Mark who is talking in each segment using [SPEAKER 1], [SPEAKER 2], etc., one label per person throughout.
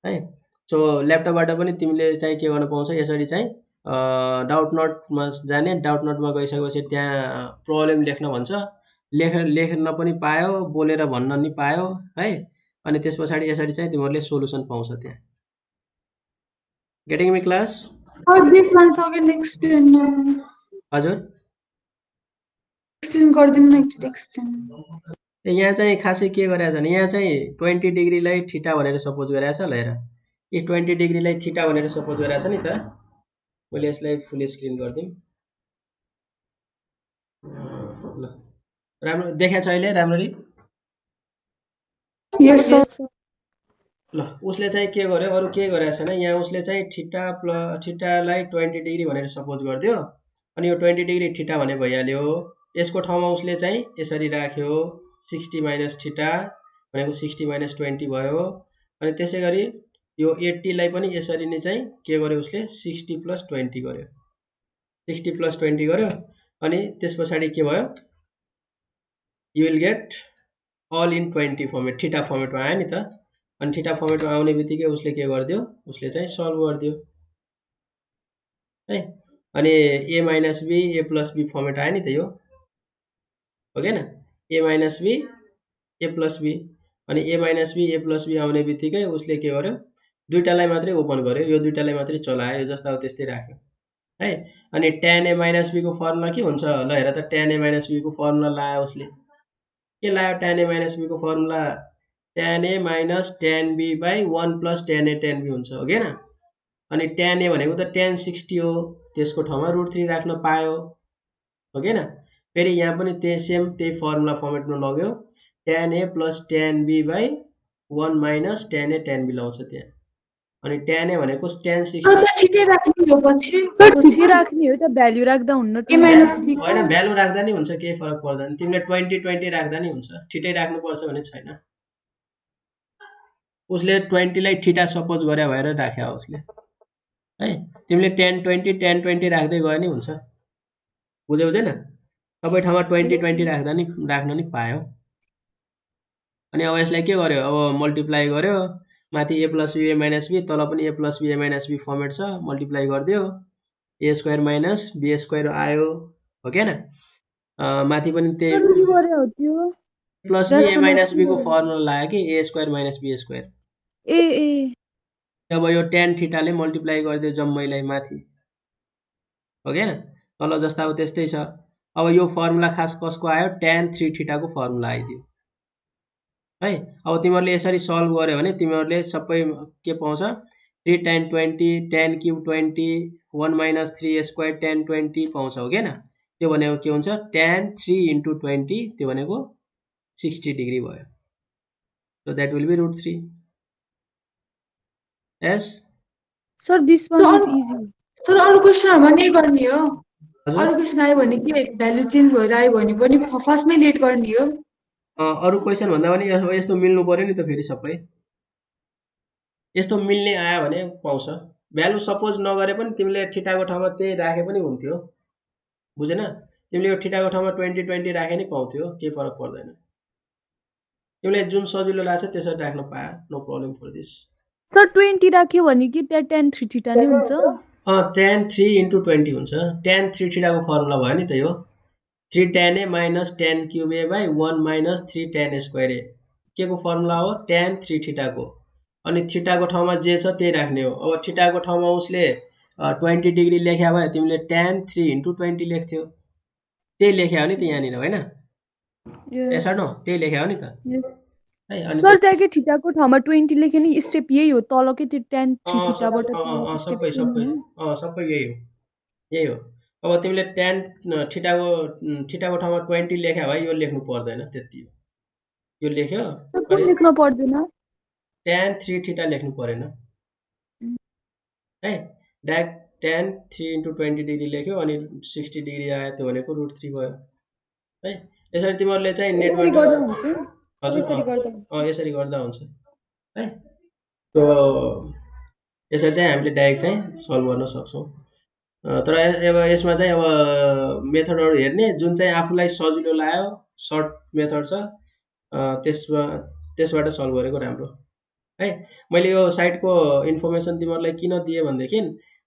[SPEAKER 1] है। सो ल्यापटपबाट पनि तिमीले चाहिँ के गर्न पाउँछ, यसरी चाहिँ डाउट नोटमा जाने, डाउट नोटमा गइसकेपछि त्यहाँ प्रब्लम लेख्न भन्छ, लेख्न पनि पायो, बोलेर भन्न नि पायो है। अनि त्यस पछाडि यसरी चाहिँ तिमीहरूले सोलुसन पाउँछ त्यहाँ। Getting me class?
[SPEAKER 2] this one is again explain.
[SPEAKER 1] हजुर
[SPEAKER 2] Explain गरिदिनु न, explain.
[SPEAKER 1] यहाँ चाहिँ खासै के गरेछ भने यहाँ चाहिँ 20 डिग्रीलाई थीटा भनेर सपोज गरेछ ल हेर। यो 20 डिग्रीलाई थीटा भनेर सपोज गरेछ नि त। मैले यसलाई फुल स्क्रिन गर्दिम। ल राम्रो देखाछ अहिले राम्ररी?
[SPEAKER 2] Yes sir.
[SPEAKER 1] ल उसले चाहिँ के गर्यो, अरु के गरेछ छैन। यहाँ उसले चाहिँ थीटालाई 20 डिग्री भनेर सपोज गर्दियो। अनि यो 20 डिग्री थीटा भने भइहाल्यो। यसको ठाउँमा उसले चाहिँ यसरी राख्यो 60 माइनस थीटा भनेको 60 माइनस 20 भयो। अनि त्यसैगरी यो 80 लाई पनि यसरी नै चाहिँ के गर्यो उसले 60 प्लस 20 गर्यो। 60 प्लस 20 गर्यो। अनि त्यसपछि के भयो, you will get all in 20 format, theta फर्मेटमा आयो नि त। अनि थीटा फर्मेटमा आउने बित्तिकै उसले के गर्दियो, उसले चाहिँ सल्भ गर्दियो है। अनि A minus B A plus B format आयो नि त यो, हो के न? A minus B A plus B. अनि A minus B A plus B आउने बित्तिकै उसले के गर्यो, दुईटालाई मात्रै ओपन गर्यो, यो दुईटालाई मात्रै चलायो, यो जस्ता त्यस्तै राख्यो है। अनि tan a माइनस बी को फर्मुला के हुन्छ ल हेर त। tan a माइनस बी को फर्मुला लायो उसले, के लायो tan a माइनस बी को formula? tan a minus tan b by 1 plus tan a tan b हुन्छ, हो के न? अनि tan a भनेको त tan 60 हो, त्यसको ठाउँमा √3 राख्न पायो, हो के न? फेरि यहाँ पनि त्यही सेम त्यही फर्मुला फर्मेटमा लग्यो, tan a plus tan b by 1 minus tan a tan b लाउँछ त्यहाँ। अनि tan a भनेको tan 60
[SPEAKER 2] ठिकै राख्नु हो, पछि
[SPEAKER 3] सर ठिकै राख्ने हो त, भ्यालु राख्दा हुन्न
[SPEAKER 2] a minus b
[SPEAKER 1] हैन, भ्यालु राख्दा नि हुन्छ, केही फरक पर्दैन। तिमीले 20 20 राख्दा नि हुन्छ, ठिटै राख्नु पर्छ भने छैन। उसले 20 लाई थीटा सपोज गरे भएर राख्या उसले है। तिमीले tan 20 राख्दै गए नि हुन्छ, बुझ्यौ हुँदैन? सबै ठाउँमा 20 20 राख्दा नि राख्न नि पायो। अनि अब यसलाई के गर्यो, अब मल्टिप्लाई गर्यो, माथि a plus b a minus b, तल पनि a plus b a minus b format छ, मल्टिप्लाई गरिदियो, a square minus b square आयो, हो के न? माथि पनि त्यही plus b a minus b को फर्मुला लाग्यो कि a square minus b square. अब यो tan थीटाले मल्टिप्लाई गरिदियो जम्मैलाई माथि, हो के न? तल जस्ता अब त्यस्तै छ। अब यो फर्मुला खास कसको आयो, tan 3 थीटा को फर्मुला आइदियो है। अब तिमीहरूले यसरी सल्भ गर्यो भने तिमीहरूले सबै के पाउँछ, 3 tan 20 tan cube 20 1 minus 3 square tan 20 पाउँछ, हो के न? त्यो भनेको के हुन्छ, tan 3 into 20, त्यो भनेको 60 डिग्री भयो। So that will be √3. Yes?
[SPEAKER 3] Sir, this one is easy.
[SPEAKER 2] Sir अरु क्वेशनहरुमा नै गर्ने हो। अरु क्वेशन आयो भने के भ्यालु चेन्ज भएर आयो भने पनि फर्स्टमै लेट गर्ने हो।
[SPEAKER 1] अरु क्वेशन भन्दा पनि यस्तो मिल्नु पर्यो नि त। फेरि सबै यस्तो मिल्ने आयो भने पाउँछ। भ्यालु सपोज नगरे पनि तिमीले थीटाको ठाउँमा त्यही राखे पनि हुन्थ्यो, बुझेन? तिमीले यो थीटाको ठाउँमा 20 20 राखे नि पाउँथ्यो, केही फरक पर्दैन। तिमीले जुन सजिलो लाग्छ त्यसरी राख्न पाए, no problem for this.
[SPEAKER 3] Sir 20 राख्यो भने कि त्यहाँ tan 3 थीटा नै हुन्छ?
[SPEAKER 1] tan 3 into 20 हुन्छ। tan 3 थीटाको फर्मुला भयो नि त यो, 3 tan a minus tan cube a by 1 minus 3 tan square a। के को फर्मुला हो, tan 3 थीटाको। अनि थीटाको ठाउँमा जे छ त्यही राख्ने हो। अब थीटाको ठाउँमा उसले 20 डिग्री लेख्या भए तिमीले tan 3 into 20 लेख्थ्यो, त्यही लेख्या हो नि त यहाँनिर, होइन? Yes or no? त्यही लेख्या हो नि त है। अनि
[SPEAKER 3] सर त्यहाँकै थीटाको ठाउँमा 20 लेखे नि स्टेप यही हो, तलकै त्यो tan 3 थीटाबाट
[SPEAKER 1] सबै यही हो, यही हो। अब तिमीले tan थीटाको ठाउँमा 20 लेख्या भए यो लेख्नु पर्दैन, त्यति हो। यो लेख्यो
[SPEAKER 3] अनि लेख्न पर्दैन,
[SPEAKER 1] tan 3 थीटा लेख्नु परेन है। डाइरेक्ट tan 3 into 20 डिग्री लेख्यो अनि 60 डिग्री आयो, त्यो भनेको √3 भयो है। यसरी तिमीहरूले चाहिँ नेटबाट यसरी गर्दा हुन्छ है। त्यो यसरी चाहिँ हामीले डाइरेक्ट चाहिँ सल्भ गर्न सक्छौँ। तर अब यसमा चाहिँ अब मेथडहरु हेर्ने, जुन चाहिँ आफूलाई सजिलो लाग्यो, सर्ट मेथड छ, त्यसबाट सल्भ गरेको राम्रो। है। मैले यो साइटको इन्फर्मेसन तिमीहरूलाई किन दिएँ भनेदेखि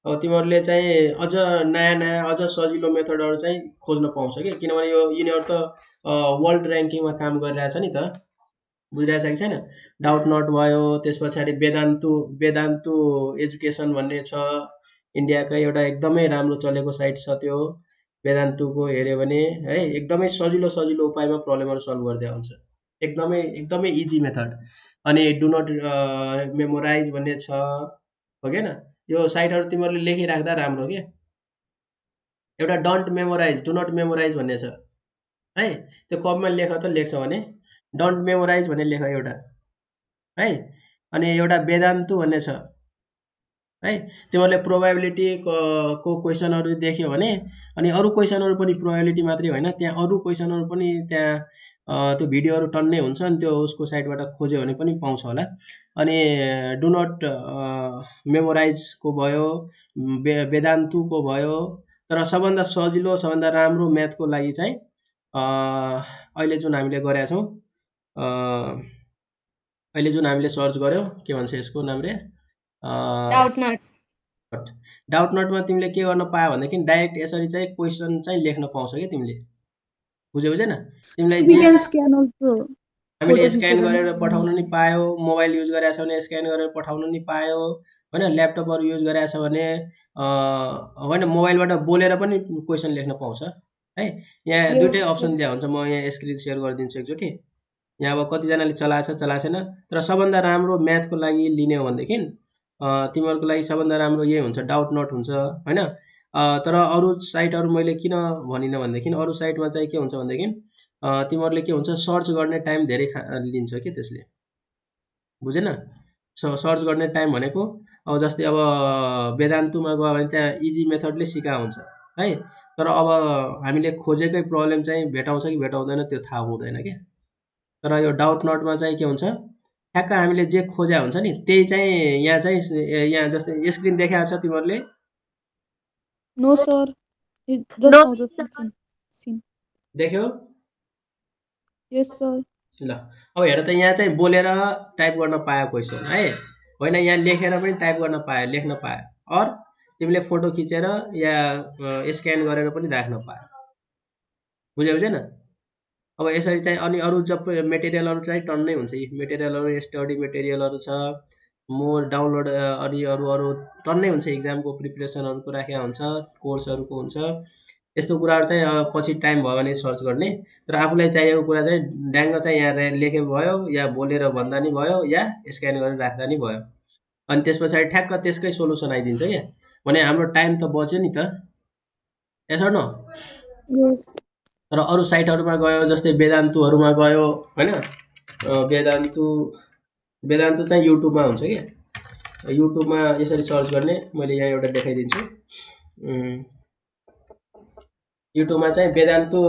[SPEAKER 1] अब तिमीहरूले चाहिँ अझ नयाँ अझ सजिलो मेथडहरू चाहिँ खोज्न पाउँछ कि, किनभने यो यिनीहरू त वर्ल्ड ऱ्याङ्किङमा काम गरिरहेछ नि त, बुझिरहेछ कि छैन। डाउट नट भयो, त्यस पछाडि वेदान्तु एजुकेसन भन्ने छ, इन्डियाकै एउटा एकदमै राम्रो चलेको साइट छ त्यो। वेदान्तुको हेऱ्यो भने है एकदमै सजिलो उपायमा प्रब्लमहरू सल्भ गरिदिया हुन्छ, एकदमै इजी मेथड। अनि डु नट मेमोराइज भन्ने छ, हो कि यो साइटहरू तिमीहरूले लेखिराख्दा राम्रो के। एउटा don't memorise, do not memorise भन्ने छ है, त्यो कपमा लेख त लेख्छ भने डन्ट मेमोराइज भन्ने लेख एउटा है। अनि एउटा वेदान्तु भन्ने छ है, तिमीहरूले प्रोबेबिलिटी को क्वेसनहरू देख्यो भने, अनि अरू क्वेसनहरू पनि प्रोबेबिलिटी मात्रै होइन, त्यहाँ अरू क्वेसनहरू पनि त्यहाँ त्यो भिडियोहरू टन्नै हुन्छ, अनि त्यो उसको साइटबाट खोज्यो भने पनि पाउँछ होला। अनि डु नट मेमोराइजको भयो, वेदान्तुको भयो। तर सबभन्दा सजिलो सबभन्दा राम्रो म्याथको लागि चाहिँ अहिले जुन हामीले गरेका छौँ, अहिले जुन हामीले सर्च गर्यौँ, के भन्छ यसको नाम रे, डाउट नटमा तिमीले के गर्न पायो भनेदेखि डाइरेक्ट यसरी चाहिँ क्वेसन चाहिँ लेख्न पाउँछ कि तिमीले, बुझेन। तिमीलाई
[SPEAKER 3] We can scan also
[SPEAKER 1] हामीले
[SPEAKER 3] photo
[SPEAKER 1] स्क्यान
[SPEAKER 3] खिचेर
[SPEAKER 1] गरेर पठाउन नि पायो, मोबाइल युज गरेछ भने स्क्यान गरेर पठाउन नि पायो होइन, ल्यापटपहरू युज गरेछ भने होइन, मोबाइलबाट बोलेर पनि क्वेसन लेख्न पाउँछ है। यहाँ दुइटै अप्सन दिया हुन्छ, म यहाँ स्क्रिन सेयर गरिदिन्छु एकचोटि। यहाँ अब कतिजनाले चलाएको छैन, तर सबभन्दा राम्रो म्याथको लागि लिने हो भनेदेखि तिमीहरूको लागि सबभन्दा राम्रो यही हुन्छ, डाउट नट हुन्छ होइन। तर अरू साइटहरू मैले किन भनिनँ भनेदेखि अरू साइटमा चाहिँ के हुन्छ भनेदेखि तिमीहरूले के हुन्छ, सर्च गर्ने टाइम धेरै लिन्छ कि त्यसले, बुझेन। सर्च गर्ने टाइम भनेको अब जस्तै अब वेदान्तुमा गयो भने त्यहाँ इजी मेथडले सिका हुन्छ है, तर अब हामीले खोजेकै प्रब्लम चाहिँ भेटाउँछ कि भेटाउँदैन त्यो थाहा हुँदैन क्या। तर यो डाउट नटमा चाहिँ के हुन्छ, ठ्याक्क हामीले जे खोज्या हुन्छ नि त्यही चाहिँ यहाँ जस्तै स्क्रिन देखाएको छ तिमीहरूले।
[SPEAKER 3] No sir, just now just seen.
[SPEAKER 1] देख्यो?
[SPEAKER 3] Yes sir.
[SPEAKER 1] ल अब हेर त, यहाँ चाहिँ बोलेर टाइप गर्न पायो क्वेसन है, होइन यहाँ लेखेर पनि टाइप गर्न पायो, लेख्न पायो, और तिमीले फोटो खिचेर या स्क्यान गरेर पनि राख्न पायो, बुझेन। अब यसरी चाहिँ अनि अरू जब मेटेरियलहरू चाहिँ टन्नै हुन्छ, यी मेटेरियलहरू स्टडी मेटेरियलहरू छ, मोर डाउनलोड अनि अरू टन्नै हुन्छ, इक्जामको प्रिपरेसनहरूको राखेको हुन्छ, कोर्सहरूको हुन्छ। यस्तो कुराहरू चाहिँ पछि टाइम भयो भने सर्च गर्ने, तर आफूलाई चाहिएको कुरा चाहिँ ड्याङ्ग चाहिँ यहाँ लेखे भयो, या बोलेर भन्दा नि भयो, या स्क्यान गरेर राख्दा नि भयो। अनि त्यस पछाडि ठ्याक्क त्यसकै सोलुसन आइदिन्छ क्या, भने हाम्रो टाइम त बच्यो नि त, यसो न। तर अरू साइटहरूमा गयो, जस्तै वेदान्तुहरूमा गयो होइन, वेदान्तु चाहिँ युट्युबमा हुन्छ कि, युट्युबमा यसरी सर्च गर्ने, मैले यहाँ एउटा देखाइदिन्छु। युट्युबमा चाहिँ वेदान्तु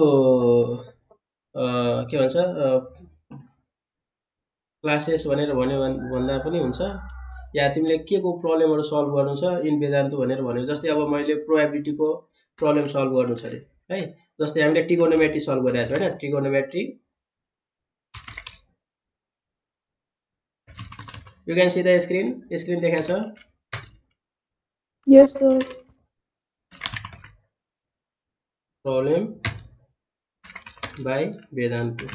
[SPEAKER 1] के भन्छ क्लासेस भनेर भन्दा पनि हुन्छ, या तिमीले के को प्रब्लमहरू सल्भ गर्नु छ इन वेदान्तु भनेर भन्यो। जस्तै अब मैले प्रोबेबिलिटीको प्रब्लम सल्भ गर्नु छ अरे है, जस्तै हामीले ट्रिगोनोमेट्री सल्भ गरिरहेको छ होइन, trigonometry, you can see the screen देखाएको छ।
[SPEAKER 3] Yes sir.
[SPEAKER 1] Problem by Vedantu.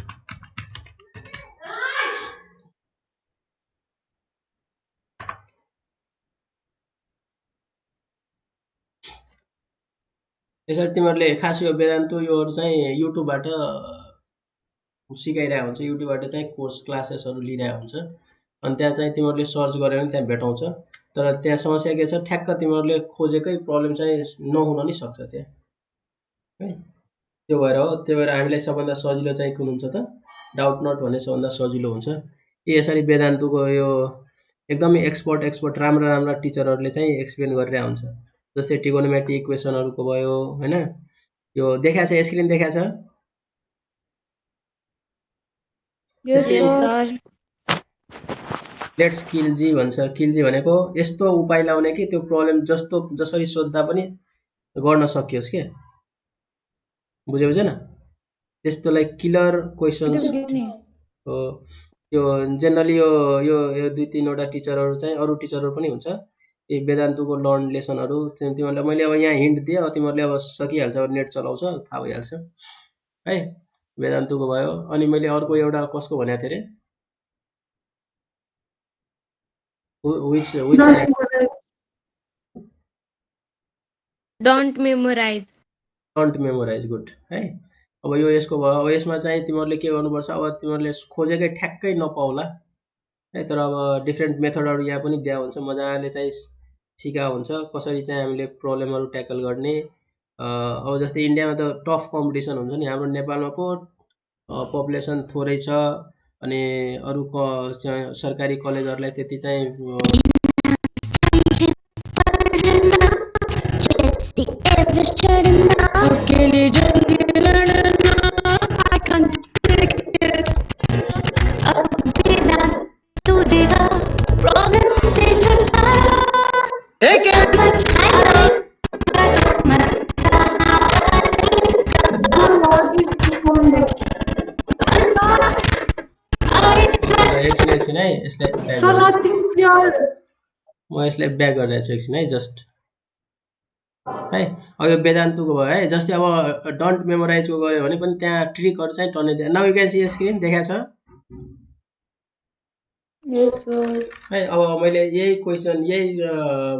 [SPEAKER 1] यसरी तिमीहरूले खास यो वेदान्तु योहरू चाहिँ युट्युबबाट सिकाइरहेको हुन्छ, युट्युबबाट चाहिँ कोर्स क्लासेसहरू लिइरहेको हुन्छ, अनि त्यहाँ चाहिँ तिमीहरूले सर्च गऱ्यो भने त्यहाँ भेटाउँछ। तर त्यहाँ समस्या के छ, ठ्याक्क तिमीहरूले खोजेकै प्रब्लम चाहिँ नहुन नि सक्छ त्यहाँ है, त्यो भएर हो। त्यो भएर हामीलाई सबभन्दा सजिलो चाहिँ कुन हुन्छ त, डाउट नट भन्ने सबभन्दा सजिलो हुन्छ। यसरी वेदान्तुको यो एकदमै एक्सपर्ट राम्रा टिचरहरूले चाहिँ एक्सप्लेन गरिरहेको हुन्छ, जस्तै ट्रिगोनोमेट्री इक्वेसनहरूको भयो होइन। यो देखाएको छ, स्क्रिन देखाएको छ।
[SPEAKER 3] Yes sir.
[SPEAKER 1] लेट्स किलजी भन्छ, किलजी भनेको यस्तो उपाय लाउने कि त्यो प्रब्लम जसरी सोद्धा पनि गर्न सकियोस् के, बुझेन। त्यस्तोलाई किलर क्वेसन्स हो, यो जेनरली यो यो यो 2-3 वटा टिचरहरू चाहिँ अरू टिचरहरू पनि हुन्छ यी वेदान्तुको लर्न लेसनहरू तिमीहरूलाई मैले अब यहाँ हिन्ट दिएँ तिमीहरूले अब सकिहाल्छ अब नेट चलाउँछ थाहा भइहाल्छ है वेदान्तुको भयो अनि मैले अर्को एउटा कसको भनेको थिएँ रे which
[SPEAKER 4] Don't memorize.
[SPEAKER 1] Don't memorise good है अब यो यसको भयो अब यसमा चाहिँ तिमीहरूले के गर्नुपर्छ अब तिमीहरूले खोजेकै ठ्याक्कै नपाउला है तर अब डिफ्रेन्ट मेथडहरू यहाँ पनि दिया हुन्छ मजाले चाहिँ सिका हुन्छ कसरी चाहिँ हामीले प्रब्लमहरू ट्याकल गर्ने अब जस्तै इन्डियामा त टफ कम्पिटिसन हुन्छ नि हाम्रो नेपालमा पो पपुलेसन थोरै छ अनि अरू सरकारी कलेजहरूलाई त्यति चाहिँ एकछिन है म यसलाई ब्याक गरिरहेको छु एकछिन है जस्ट है अब यो वेदान्तुको भयो है जस्तै अब डोन्ट मेमोराइजको गऱ्यो भने पनि त्यहाँ ट्रिकहरू चाहिँ टर्नै दिए now you can see screen देखाएको छ
[SPEAKER 3] Yes, sir.
[SPEAKER 1] है अब मैले यही क्वेसन यही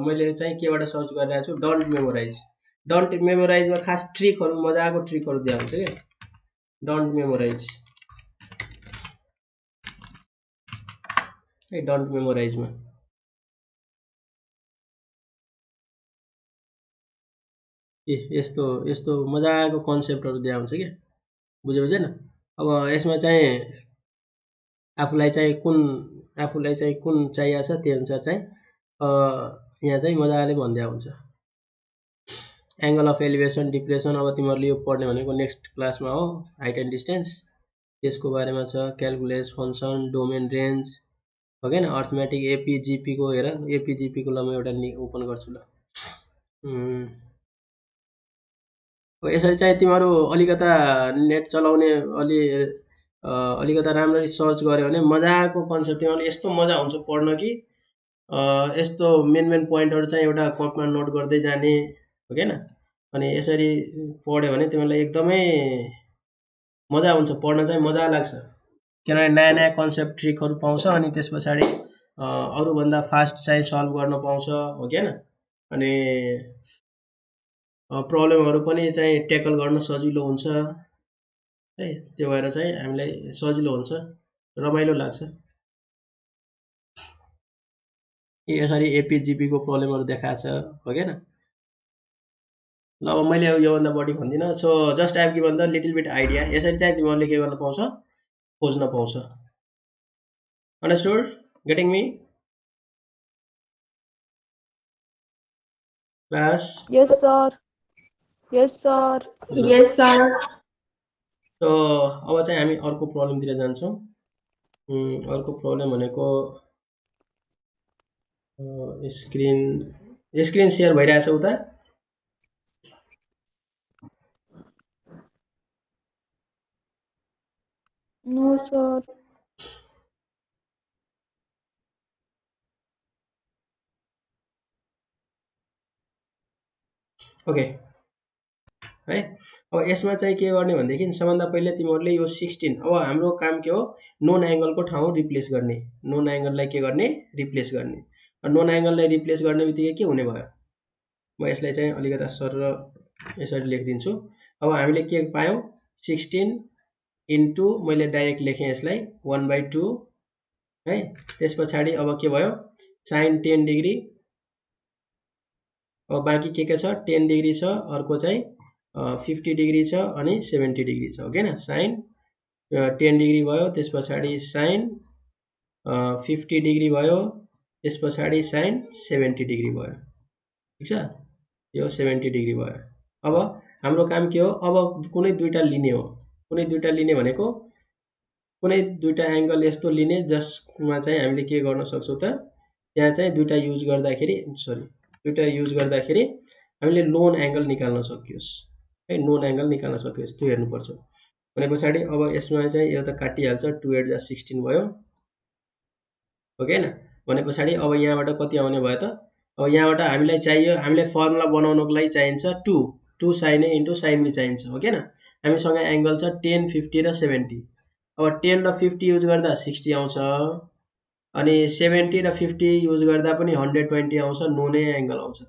[SPEAKER 1] मैले चाहिँ केबाट सर्च गरिरहेको छु डोन्ट मेमोराइजमा खास ट्रिकहरू मजाको ट्रिकहरू दिया हुन्छ के डोन्ट मेमोराइज है डोन्ट मेमोराइजमा यस्तो यस्तो मजाको कन्सेप्टहरू दिया हुन्छ के बुझ्यो बुझेन अब यसमा चाहिँ आफूलाई चाहिँ कुन चाहिएको छ त्यही अनुसार चाहिँ यहाँ चाहिँ मजाले भनिदिया हुन्छ एंगल अफ एलिभेसन डिप्रेसन अब तिमीहरूले यो पढ्ने भनेको नेक्स्ट क्लासमा हो हाइट एन्ड डिस्टेन्स त्यसको बारेमा छ क्याल्कुलेस फंक्सन डोमेन रेन्ज हो हैन अर्थमेटिक एपीजीपी को हेर एपीजीपी को ल म एउटा ओपन गर्छु ल यसरी चाहिँ तिमीहरू अलिकता नेट चलाउने अलिकता राम्ररी सर्च गर्यो भने मजाको कन्सेप्ट तिमीहरूले यस्तो मजा हुन्छ पढ्न कि यस्तो मेन पोइन्टहरु चाहिँ एउटा कपमा नोट गर्दै जाने हो हैन अनि यसरी पढ्यो भने तिमीलाई एकदमै मजा हुन्छ पढ्न चाहिँ मजा लाग्छ किनभने नयाँ नयाँ कन्सेप्ट ट्रिकहरु पाउँछ अनि त्यसपछि अरु भन्दा फास्ट चाहिँ सल्भ गर्न पाउँछ हो हैन अनि प्रब्लमहरु पनि चाहिँ ट्याकल गर्न सजिलो हुन्छ है त्यो भएर चाहिँ हामीलाई सजिलो हुन्छ रमाइलो लाग्छ यसरी एपीजीपी को प्रब्लमहरु देखाएको छ हो हैन ल अब मैले यो भन्दा बढी भन्दिन so just I have given the little beet idea यसरी चाहिँ तिमीहरुले के गर्न पाउँछ खोज्न पाउँछ understood getting me class
[SPEAKER 3] Yes, sir. Yes, sir.
[SPEAKER 4] Yes, sir.
[SPEAKER 1] So अब चाहिँ हामी अर्को प्रब्लम तिर जान्छौं अर्को प्रब्लम भनेको स्क्रिन शेयर भइरहेछ उता
[SPEAKER 3] No, sir.
[SPEAKER 1] ओके है अब यसमा चाहिँ के गर्ने भन्देखि सबभन्दा पहिले तिमीहरुले यो 16 अब हाम्रो काम के हो नोन एंगल को ठाउँ रिप्लेस गर्ने नोन एंगललाई के गर्ने रिप्लेस गर्ने नोन एंगललाई रिप्लेस गर्ने बित्तिकै के हुने भयो म यसलाई चाहिँ अलिकता सरर यसरी लेखिदिन्छु अब हामीले के पायौं 16 इन्टु मैले डाइरेक्ट लेखे यसलाई 1/2 है त्यसपछि अब के भयो sin 10 डिग्री अब बाँकी के छ 10 डिग्री छ अर्को चाहिँ 50 डिग्री छ अनि 70 डिग्री छ हो हैन sin 10 डिग्री भयो त्यसपछि sin 50 डिग्री भयो त्यसपछि sin 70 डिग्री भयो ठीक छ यो 70 डिग्री भयो अब हाम्रो काम के हो अब कुनै दुईटा लिने हो कुनै दुईटा लिने भनेको कुनै दुईटा एंगल यस्तो लिने जसमा चाहिँ हामीले के गर्न सक्छौं त त्यहाँ चाहिँ दुईटा युज गर्दाखेरि सरी दुईटा युज गर्दाखेरि हामीले लोन एंगल निकाल्न सकियोस् है नोन एंगल निकाल्न सकियोस् त्यो हेर्नु पर्छ भनेपछि अब यसमा चाहिँ यो त काटिहाल्छ 2 8 जा 16 भयो हो कि हैन भने पछाडी अब यहाँबाट कति आउने भयो त अब यहाँबाट हामीलाई चाहियो हामीलाई फर्मुला बनाउनको लागि चाहिन्छ 2 sin A * sin B चाहिन्छ हो कि हैन हामीसँग एंगल छ 10 50 र 70 अब 10 र 50 युज गर्दा 60 आउँछ अनि 70 र 50 युज गर्दा पनि 120 आउँछ नुनै एंगल आउँछ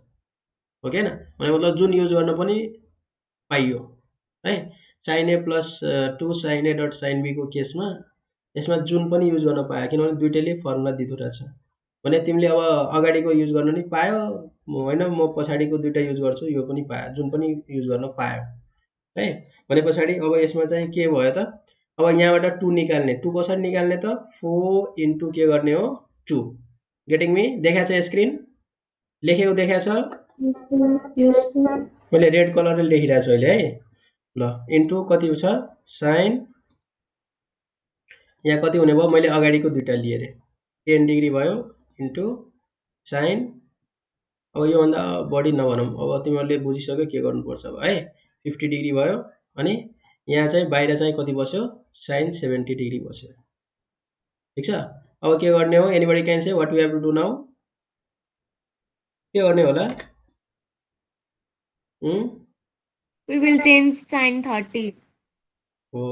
[SPEAKER 1] हो कि हैन भने मतलब जुन युज गर्न पनि पाइयो है sin A + 2 sin A dot sin B को केसमा यसमा जुन पनि युज गर्न पायो किनभने दुईटैले फर्मुला दिदो रहेछ भने तिमीले अब अगाडिको युज गर्न नि पायो हैन म पछाडीको दुईटा युज गर्छु यो पनि पायो जुन पनि युज गर्न पायो है भने पछाडी अब यसमा चाहिँ के भयो त अब यहाँबाट 2 निकाल्ने 2 कसरी निकाल्ने त 4 * के गर्ने हो 2 गेटिङ मी देखाछ स्क्रिन लेखेको देखाछ
[SPEAKER 3] Yes, sir.
[SPEAKER 1] मैले रेड कलरले लेखिरहेको छु अहिले है ल इन्टु कति छ sin यहाँ कति हुने भयो मैले अगाडिको दुईटा लिए रे 10 डिग्री भयो इन्टु sin अब यो भन्दा बढी नभनौं अब तिमीहरुले बुझिसक्यो के गर्नुपर्छ अब है 50 डिग्री भयो अनि यहाँ चाहिँ बाहिर चाहिँ कति बस्यो sin 70 डिग्री बस्यो ठीक छ अब के गर्ने हो anybody can say what we have to do now के गर्ने होला
[SPEAKER 4] We will change sin 30.
[SPEAKER 1] हो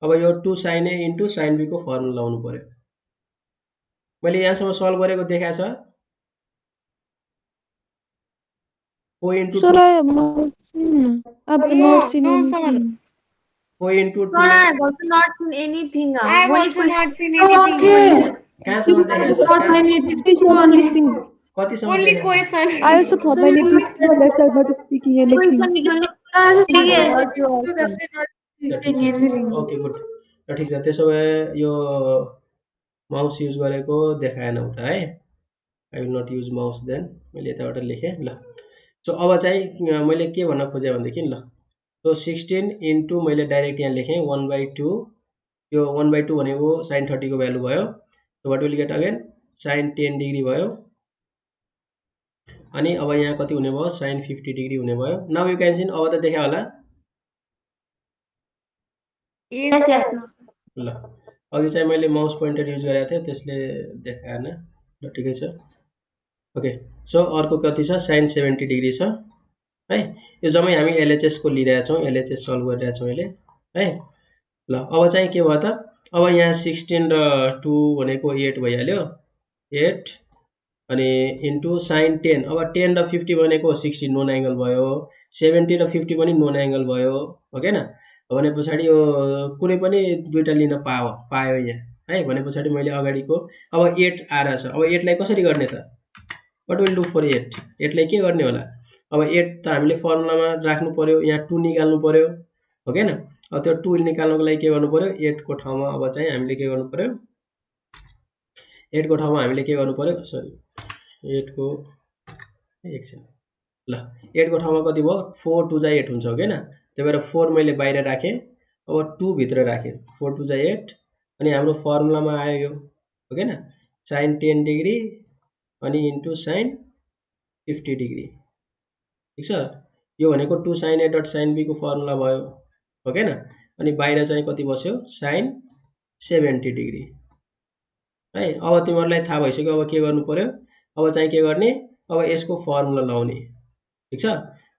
[SPEAKER 1] अब यो 2 sin A * sin B को फर्मुला लाउनु पर्यो मैले यहाँसम्म सल्भ गरेको देखाछ 4 * 2
[SPEAKER 3] Sir, I have not seen. I have not seen
[SPEAKER 4] No, sir.
[SPEAKER 3] anything.
[SPEAKER 1] 4 * 2
[SPEAKER 5] Sir, I have also not seen anything.
[SPEAKER 4] I have also not seen
[SPEAKER 2] Oh,
[SPEAKER 4] anything.
[SPEAKER 2] okay.
[SPEAKER 1] कहाँसम्म
[SPEAKER 2] Not
[SPEAKER 1] देखाछ
[SPEAKER 2] many
[SPEAKER 3] This is only sing.
[SPEAKER 1] कतिसम्म
[SPEAKER 4] Only
[SPEAKER 1] देखाछ
[SPEAKER 4] question.
[SPEAKER 3] I also thought my name is Alex. I'm not speaking anything.
[SPEAKER 5] question is only
[SPEAKER 1] okay good ल ठीक छ त्यसो भए यो mouse use गरेको देखाएन उता है I will not use mouse then मैले यताबाट लेखेँ ल सो अब चाहिँ मैले के भन्न खोजे भनेदेखि ल सो 16 इन्टु मैले डाइरेक्ट यहाँ लेखेँ 1/2 यो 1/2 भनेको sin 30 को भ्यालु भयो so what will get again sin 10 degree भयो अनि अब यहाँ कति हुने भयो sin 50 डिग्री हुने भयो नाउ यु क्यान सी अब त देखा होला
[SPEAKER 4] Yes, sir.
[SPEAKER 1] ल अघि चाहिँ मैले माउस पोइन्टर युज गरेको थिएँ त्यसले देखाएन ल ठिकै छ ओके सो अर्को कति छ sin 70 डिग्री छ है यो जम्मै हामी एलएचएस को लिइरहेका छौं एलएचएस सल्भ गरिरहेका छौं अहिले है ल अब चाहिँ के भयो त अब यहाँ 16 र 2 भनेको 8 भइहाल्यो 8 अनि इन्टु sin 10 अब 10 र 50 भनेको 60 नोन एंगल भयो 70 र 50 पनि नोन एंगल भयो हो के न भने पछाडी यो कुनै पनि दुईटा लिन पायो यहाँ है भने पछाडी मैले अगाडिको अब 8 आरा छ अब 8 लाई कसरी गर्ने त व्हाट विल डु फर 8 8 लाई के गर्ने होला अब 8 त हामीले फर्मुलामा राख्नु पर्यो यहाँ 2 निकाल्नु पर्यो हो के न अब त्यो 2 निकाल्नको लागि के गर्नु पर्यो 8 को ठाउँमा अब चाहिँ हामीले के गर्नु पर्यो 8 को ठाउँमा हामीले के गर्नु पर्यो सरी 8 को एकछिन ल 8 को ठाउँमा कति भयो 4 2 8 हुन्छ हो के न त्यही भएर 4 मैले बाहिर राखे अब 2 भित्र राखे 4 2 8 अनि हाम्रो फर्मुलामा आयो यो हो के न sin 10 डिग्री अनि इन्टु sin 50 डिग्री ठीक छ यो भनेको 2 sin A dot sin B को फर्मुला भयो हो के न अनि बाहिर चाहिँ कति बस्यो sin 70 डिग्री है अब तिमीहरुलाई थाहा भइसक्यो अब के गर्नु पर्यो अब चाहिँ के गर्ने अब यसको फर्मुला लाउने ठीक छ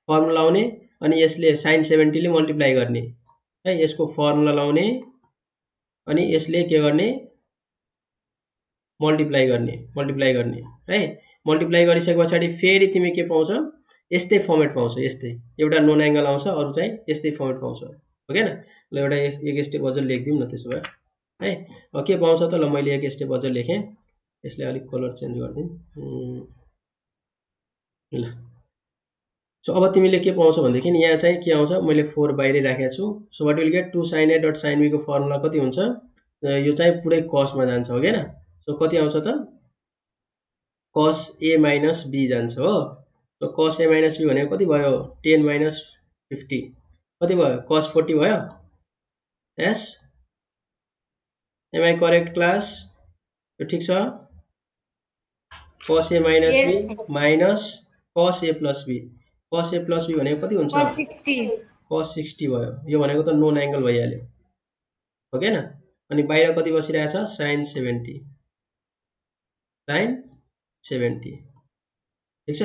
[SPEAKER 1] फर्मुला लाउने अनि यसले sin 70 ले मल्टिप्लाई गर्ने है यसको फर्मुला लाउने अनि यसले के गर्ने मल्टिप्लाई गर्ने है मल्टिप्लाई गरिसकेपछि फेरि तिमी के पाउँछ यस्तै फर्मेट पाउँछ यस्तै एउटा नोन एंगल आउँछ अरु चाहिँ यस्तै फर्मेट पाउँछ हो के न ल एउटा एक स्टेप अझ लेख्दिम न त्यसो भए है अब के पाउँछ त ल मैले एक स्टेप अझ लेखे यसले अलिक कलर चेन्ज गर्दिम ल सो अब तिमीले के पाउँछ भन्देखि यहाँ चाहिँ के आउँछ मैले 4 बाहिरै राखेको छु so what will get 2 sin A dot sin B को फर्मुला कति हुन्छ यो चाहिँ पुरै cos मा जान्छ हो के न सो कति आउँछ त cos A minus B जान्छ हो so cos A minus B भनेको कति भयो 10 minus 50 कति भयो cos 40 भयो यस एम आई करेक्ट क्लास यो ठीक छ cos A minus B minus cos A plus B cos A plus B भनेको कति हुन्छ
[SPEAKER 4] Cos 60.
[SPEAKER 1] cos 60 भयो यो भनेको त नोन एंगल भइहाल्यो हो के न अनि बाहिर कति बसिरहेछ sin 70 sin 70 ठीक छ।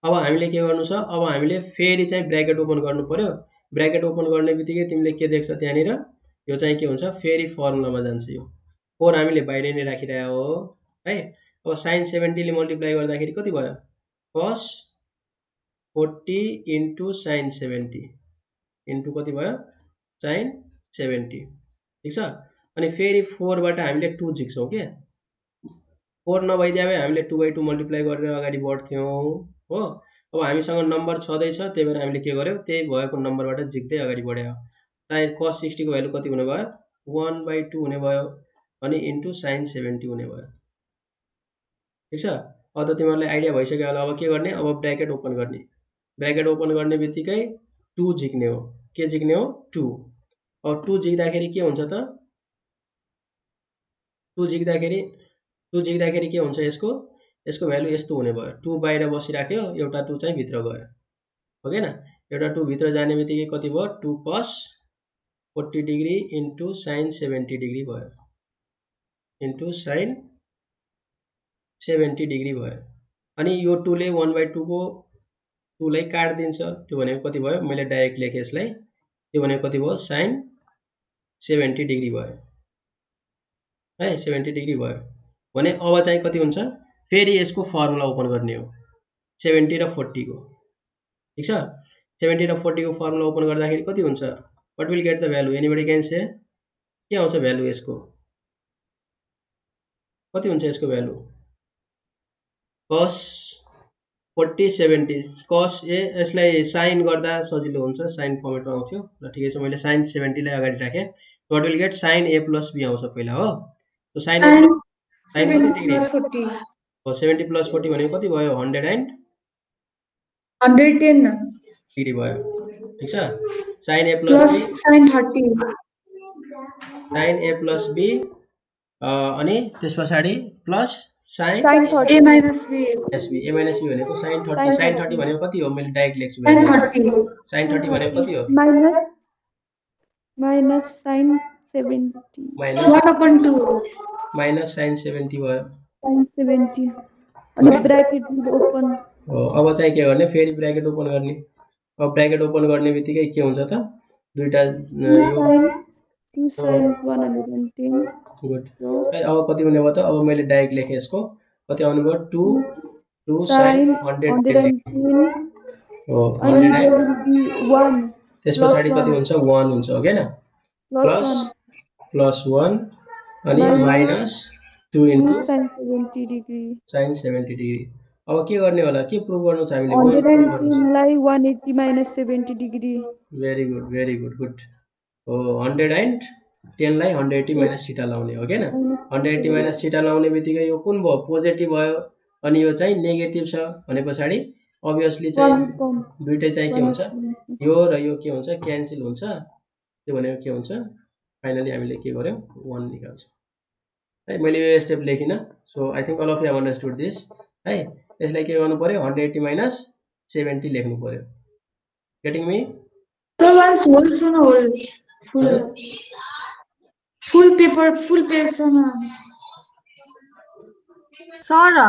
[SPEAKER 1] अब हामीले के गर्नु छ, अब हामीले फेरि चाहिँ ब्र्याकेट ओपन गर्नु पर्यो। ब्र्याकेट ओपन गर्ने बित्तिकै तिमीले के देख्छ त्यहाँनिर, यो चाहिँ के हुन्छ फेरि फर्मुलामा जान्छ। यो 4 हामीले बाहिर नै राखिरहेको हो है। अब sin 70 ले मल्टिप्लाई गर्दाखेरि कति भयो, cos 40 इन्टु sin 70 इन्टु कति भयो sin 70 ठीक छ। अनि फेरि 4 बाट हामीले 2 झिक्छौँ के, 4 नभइदिए भए हामीले 2/2 मल्टिप्लाई गरेर अगाडि बढ्थ्यौँ हो। अब हामीसँग नम्बर छँदैछ, त्यही भएर हामीले के गर्यौँ, त्यही भएको नम्बरबाट झिक्दै अगाडि बढ्यो। sin cos 60 को भ्यालु कति हुने भयो, 1/2 हुने भयो अनि इन्टु sin 70 हुने भयो ठीक छ। अब त तिमीहरूलाई आइडिया भइसक्यो होला। अब के गर्ने, अब ब्र्याकेट ओपन गर्ने। ब्र्याकेट ओपन गर्ने बित्तिकै 2 झिक्ने हो, के झिक्ने हो 2। अब 2 झिक्दाखेरि के हुन्छ त, 2 झिक्दाखेरि के हुन्छ, यसको भ्यालु यस्तो हुने भयो। 2 बाहिर बसिराख्यो, एउटा 2 चाहिँ भित्र गयो हो के न। एउटा 2 भित्र जाने बित्तिकै कति भयो, 2 cos 40 degree into sin 70 degree भयो इन्टु sin 70 डिग्री भयो। अनि यो 2 ले 1/2 को 2 लाई काट्दिन्छ, त्यो भनेको कति भयो, मैले डाइरेक्ट लेखेँ यसलाई, त्यो भनेको कति भयो sin 70 डिग्री भयो है, 70 डिग्री भयो भने अब चाहिँ कति हुन्छ, फेरि यसको फर्मुला ओपन गर्ने हो 70 र 40 को ठीक छ। 70 र 40 को फर्मुला ओपन गर्दाखेरि कति हुन्छ, what will get the value, anybody can say, के आउँछ भ्यालु यसको, कति हुन्छ यसको भ्यालु, cos 40 70 cos यसलाई साइन गर्दा सजिलो हुन्छ, साइन फर्मेटमा आउँथ्यो र ठिकै छ। मैले sin 70 लाई अगाडि राखेँ, what will get sin a + b आउँछ पहिला हो। सो sin a sin कति डिग्री हो, 70 + 40 भनेको कति भयो, 110 डिग्री भयो ठीक छ। sin a + b
[SPEAKER 2] sin 30
[SPEAKER 1] sin a + b अनि त्यस पछाडि plus sin
[SPEAKER 3] sin 30
[SPEAKER 2] a minus b
[SPEAKER 1] a minus b भनेको sin 30 sin 30 भनेको कति हो, मैले डाइरेक्ट लेख्छु
[SPEAKER 2] sin 30
[SPEAKER 1] sin 30 भनेको कति हो,
[SPEAKER 3] minus sin 70
[SPEAKER 1] minus
[SPEAKER 2] 1/2
[SPEAKER 1] minus sin 70 भयो
[SPEAKER 3] sin 70 अनि ब्र्याकेट ओपन
[SPEAKER 1] हो। अब चाहिँ के गर्ने, फेरि ब्र्याकेट ओपन गर्ने। अब ब्र्याकेट ओपन गर्ने बित्तिकै के हुन्छ त, दुईटा यो
[SPEAKER 3] 2 sin 110
[SPEAKER 1] गुड। अब कति हुने भयो त, अब मैले डाइरेक्ट लेखेँ यसको कति आउने भयो, 2 sin 110 हो 100 त्यस पछाडि कति हुन्छ 1 हुन्छ हो हैन, प्लस 1 अनि minus 2 into
[SPEAKER 3] sin 70 degree
[SPEAKER 1] sin 70 degree. अब के गर्ने होला, के प्रुभ गर्नु छ हामीले,
[SPEAKER 3] 110 लाई 180 minus 70 degree.
[SPEAKER 1] Very good good हो। 110 लाई 180 माइनस थीटा लाउने हो के न। 180 माइनस थीटा लाउने बित्तिकै यो कुन भयो, पोजिटिभ भयो अनि यो चाहिँ नेगेटिभ छ भने पछाडि अभियसली चाहिँ दुईटै चाहिँ के हुन्छ, यो र यो के हुन्छ क्यान्सल हुन्छ, त्यो भनेको के हुन्छ फाइनली हामीले के गर्यौं 1 निकाल्छौं है। मैले यो स्टेप लेखिन, so I think all of you understood this है। यसलाई के गर्नु पर्यो, 180 माइनस 70 लेख्नु पर्यो, getting me.
[SPEAKER 2] So once whole full paper full page
[SPEAKER 5] Sara.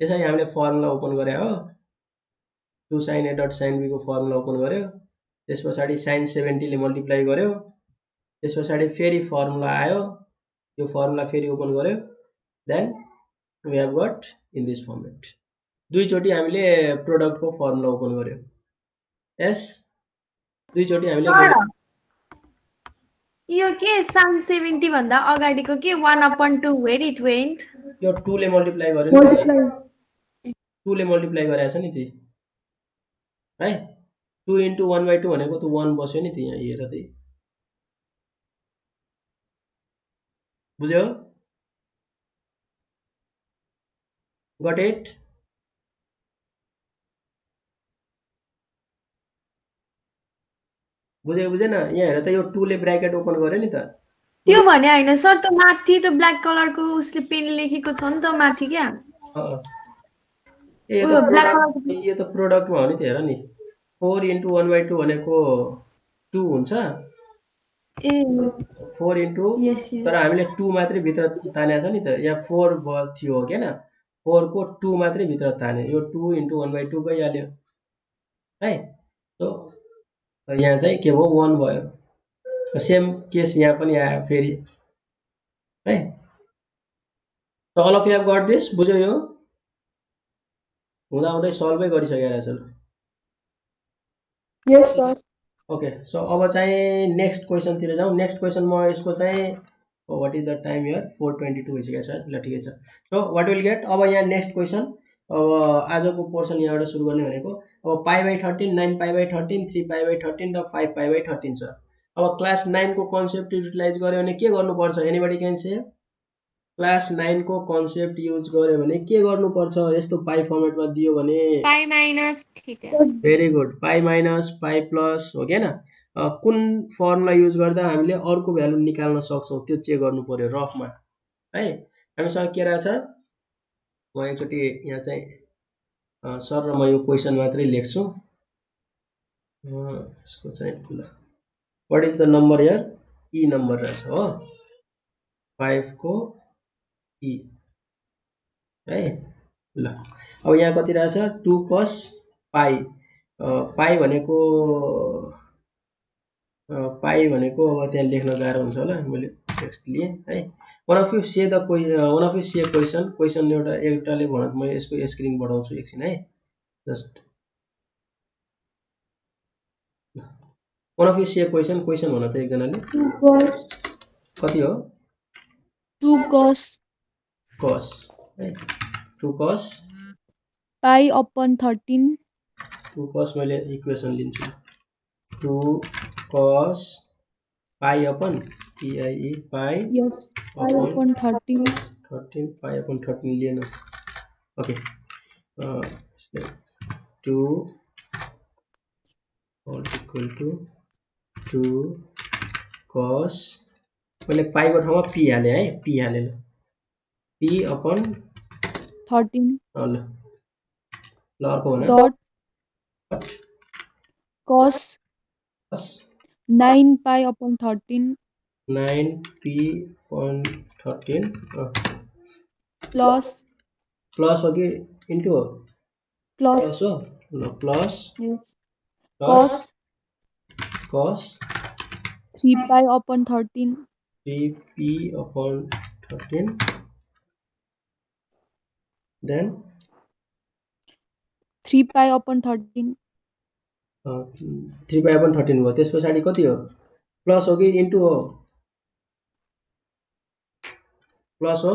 [SPEAKER 1] यसरी हामीले फर्मुला ओपन गरे हो, 2 sin a dot sin b को फर्मुला ओपन गर्यो, त्यसपछि sin 70 ले मल्टिप्लाई गर्यो, त्यसपछि फेरि फर्मुला आयो, यो फर्मुला फेरि ओपन गर्यो, then we have got in this format. दुई चोटी हामीले प्रोडक्ट को फर्मुला ओपन गर्यो, यस दुई चोटी हामीले
[SPEAKER 5] यो के sin 70 भन्दा अगाडिको के 1/2 where it went,
[SPEAKER 1] यो 2 ले मल्टिप्लाई गर्यो नि, 2 ले मल्टिप्लाई गरेछ नि ती है। 2 इन्टु 1/2 भनेको त 1 बस्यो नि ती, यहाँ हेर त बुझ्यौ, गट इट। बुझेन, यहाँ हेर त यो 2 ले ब्र्याकेट ओपन गर्यो नि त,
[SPEAKER 5] त्यो भने हैन सर, त माथि त ब्ल्याक कलर को उसले पेन लेखेको छ नि त माथि क्या,
[SPEAKER 1] यो त प्रोडक्टमा हो नि त, हेर नि 4 इन्टु 1/2 भनेको 2 हुन्छ,
[SPEAKER 5] ए
[SPEAKER 1] 4 इन्टु
[SPEAKER 5] Yes, yes.
[SPEAKER 1] तर हामीले 2 मात्रै भित्र तानेको छ नि त यहाँ 4 थियो हो हैन 4 को 2 मात्रै भित्र ताने यो 2 इन्टु 1/2 गइहाल्यो है सो यहाँ चाहिँ के भयो 1 भयो सेम केस यहाँ पनि आयो फेरि है So all of you have got this बुझ्यो यो हुँदा हुँदै सल्भै गरिसकेको रहेछ ल
[SPEAKER 3] Yes, sir.
[SPEAKER 1] ओके सो अब चाहिँ नेक्स्ट क्वेसन तिर जाउँ नेक्स्ट क्वेसन म यसको चाहिँ what is the time here 4:22 भइसकेको छ ल ठिकै छ सो व्हाट विल गेट अब यहाँ नेक्स्ट क्वेसन अब आजको पोर्सन यहाँबाट सुरु गर्ने भनेको अब π/13 9π/13 3π/13 र 5π/13 छ अब क्लास 9 को कन्सेप्ट युटिलाइज गर्यो भने के गर्नुपर्छ एनीबडी क्यान से क्लास 9 को कन्सेप्ट युज गर्यो भने के गर्नुपर्छ यस्तो पाइ फर्मेटमा दियो भने
[SPEAKER 4] pi minus theta
[SPEAKER 1] very good पाइ माइनस पाइ प्लस हो हैन कुन फर्मुला युज गर्दा हामीले अर्को भ्यालु निकाल्न सक्छौं त्यो चेक गर्नु पर्यो रफमा है हामीसँग के रहेछ म एकचोटी यहाँ चाहिँ सर र म यो क्वेशन मात्रै लेख्छु यसको चाहिँ ल what is the number here E number रहेछ हो 5 को ई है ल अब यहाँ कति रहेछ 2 cos पाइ पाइ भनेको अब त्यहाँ लेख्न गाह्रो हुन्छ होला मैले टेक्स्ट लिए है one of you say the question एउटाले भन म यसको स्क्रिन बढाउँछु एकछिन है just one of you say question भन त एकजनाले
[SPEAKER 3] 2 cos
[SPEAKER 1] कति हो
[SPEAKER 3] 2 cos
[SPEAKER 1] cos है 2 cos
[SPEAKER 3] pi upon 13
[SPEAKER 1] 2 cos मैले इक्वेसन लिन्छु 2 cos pi upon PIE pi
[SPEAKER 3] yes pi upon 13
[SPEAKER 1] 13 pi upon 13 lien okay 2 all equal to 2 cos मैले पाइ को ठाउँमा p हाले है p हाले ल p upon
[SPEAKER 3] 13
[SPEAKER 1] ल अर्को भन
[SPEAKER 3] dot cos
[SPEAKER 1] cos
[SPEAKER 3] 9 pi upon 13
[SPEAKER 1] 9p upon 13
[SPEAKER 3] plus
[SPEAKER 1] plus हो कि इन्टु हो
[SPEAKER 3] plus
[SPEAKER 1] प्लस हो ल plus
[SPEAKER 3] yes
[SPEAKER 1] cos
[SPEAKER 3] cos 3 pi upon 13
[SPEAKER 1] 3p upon 13 then
[SPEAKER 3] 3 pi upon 13
[SPEAKER 1] 3 pi upon 13 भयो त्यसपछि कति हो प्लस हो कि इन्टु हो प्लस हो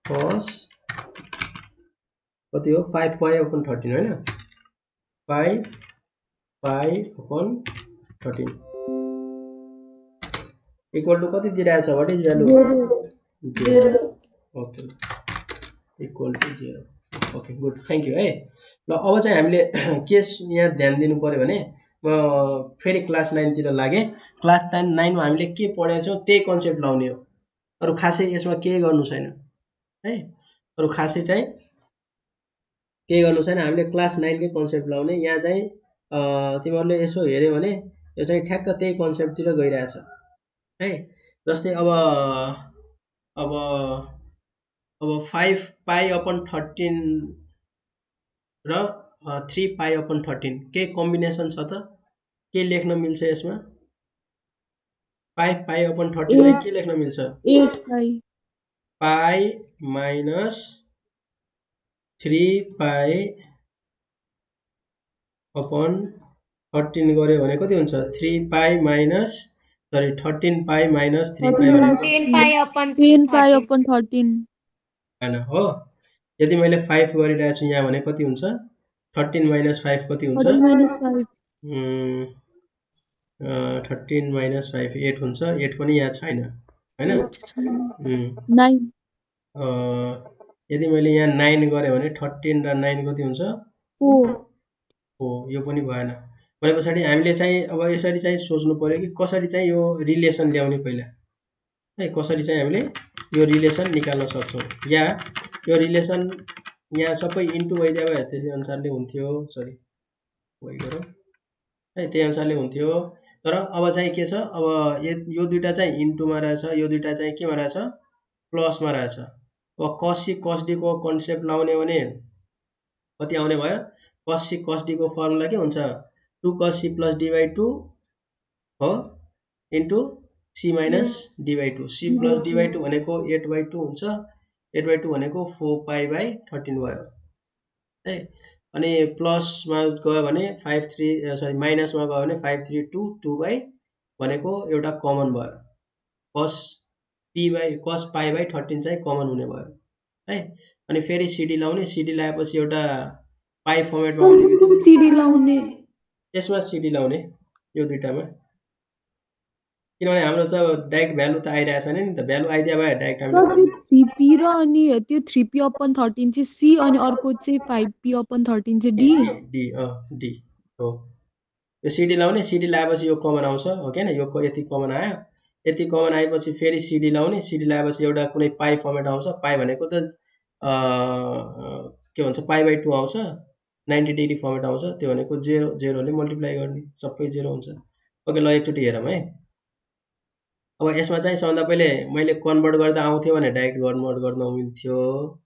[SPEAKER 1] cos कति हो 5 pi upon 13 हैन 5 pi upon 13 इक्वल टु कति दिइरहेछ what is value 0 okay equal to 0 okay good thank you है ल अब चाहिँ हामीले केस यहाँ ध्यान दिनु पर्यो भने म फेरि क्लास 9 तिर लागे क्लास 9 मा हामीले के पढेका छौं त्यही कन्सेप्ट लाउने हो अरु खासै यसमा के गर्नु छैन है अरु खासै चाहिँ के गर्नु छैन हामीले क्लास 9 कै कन्सेप्ट लाउने यहाँ चाहिँ तिमीहरुले यसो हेर्यो भने यो चाहिँ ठ्याक्क त्यही कन्सेप्ट तिर गइरहेछ है जस्तै अब 5 pi upon 13 र 3 pi upon 13 के कम्बिनेसन छ त के लेख्न मिल्छ यसमा 5 pi upon 13 लाई के लेख्न मिल्छ
[SPEAKER 3] 8 pi
[SPEAKER 1] pi minus 3 pi upon 13 गर्यो भने कति हुन्छ 3 pi minus 13 pi minus 3 pi भनेको
[SPEAKER 4] 10 पाई अपन
[SPEAKER 3] 10 pi upon 13
[SPEAKER 1] हैन हो यदि मैले 5 गरिरहेछु यहाँ भने कति हुन्छ 13 minus 5 कति हुन्छ
[SPEAKER 3] 13 minus 5
[SPEAKER 1] 13 minus 5 8 हुन्छ 8 पनि यहाँ छैन हैन
[SPEAKER 3] 9
[SPEAKER 1] यदि मैले यहाँ 9 गरे भने 13 र 9 कति हुन्छ
[SPEAKER 3] 4
[SPEAKER 1] हो यो पनि भएन भनेपछि हामीले चाहिँ अब यसरी चाहिँ सोच्नु पर्यो कि कसरी चाहिँ यो रिलेसन ल्याउने पहिला है कसरी चाहिँ हामीले यो रिलेसन निकाल्न सक्छौं या यो रिलेसन यहाँ सबै इन्टु भइदिए भए त्यसै अनुसारले हुन्थ्यो सरी वही गरौँ है त्यही अनुसारले हुन्थ्यो तर अब चाहिँ के छ, अब यो दुईटा चाहिँ इन्टुमा रहेछ, यो दुईटा चाहिँ केमा रहेछ, प्लसमा रहेछ। अब cos c cos d को कन्सेप्ट लाउने भने कति आउने भयो, cos c cos d को फर्मुला के हुन्छ, 2 cos c plus d by 2 हो into c minus d by 2। c plus d by 2 भनेको 8 by 2 हुन्छ, 8 by 2 भनेको 4 pi by 13 भयो है। अनि प्लसमा गयो भने माइनसमा गयो भने 532 2 by भनेको एउटा कमन भयो, cos pi by 13 चाहिँ कमन हुने भयो है। अनि फेरि सिडी लाउने, सिडी लाएपछि एउटा पाई फर्मेटमा आउने
[SPEAKER 3] कुन सिडी लाउने,
[SPEAKER 1] यसमा सिडी लाउने यो दुईटामा, किनभने हाम्रो त डाइरेक्ट भ्यालु त आइरहेको छैन नि त, भ्यालु आइदिया भए डाइरेक्ट
[SPEAKER 3] सर
[SPEAKER 1] हामीले
[SPEAKER 3] त्यो 3p र अनि त्यो 3p/13 चाहिँ c अनि अर्को चाहिँ 5p/13 चाहिँ d।
[SPEAKER 1] डी हो। यो सिडी लाउने, सिडी लाएपछि यो कमन आउँछ हो के, यो यति कमन आयो, यति कमन आएपछि फेरि सिडी लाउने, सिडी लाएपछि एउटा कुनै पाई फर्मेट आउँछ, पाई भनेको त के भन्छ पाई बाई 2 आउँछ, 90 डिग्री फर्मेट आउँछ, त्यो भनेको 0 0ले मल्टिप्लाई गर्ने, सबै 0 हुन्छ। ओके ल एकचोटि हेरौँ है। अब यसमा चाहिँ सबभन्दा पहिले मैले कन्भर्ट गर्दा आउँथ्यो भने डाइरेक्ट कन्भर्ट गर्न मिल्थ्यो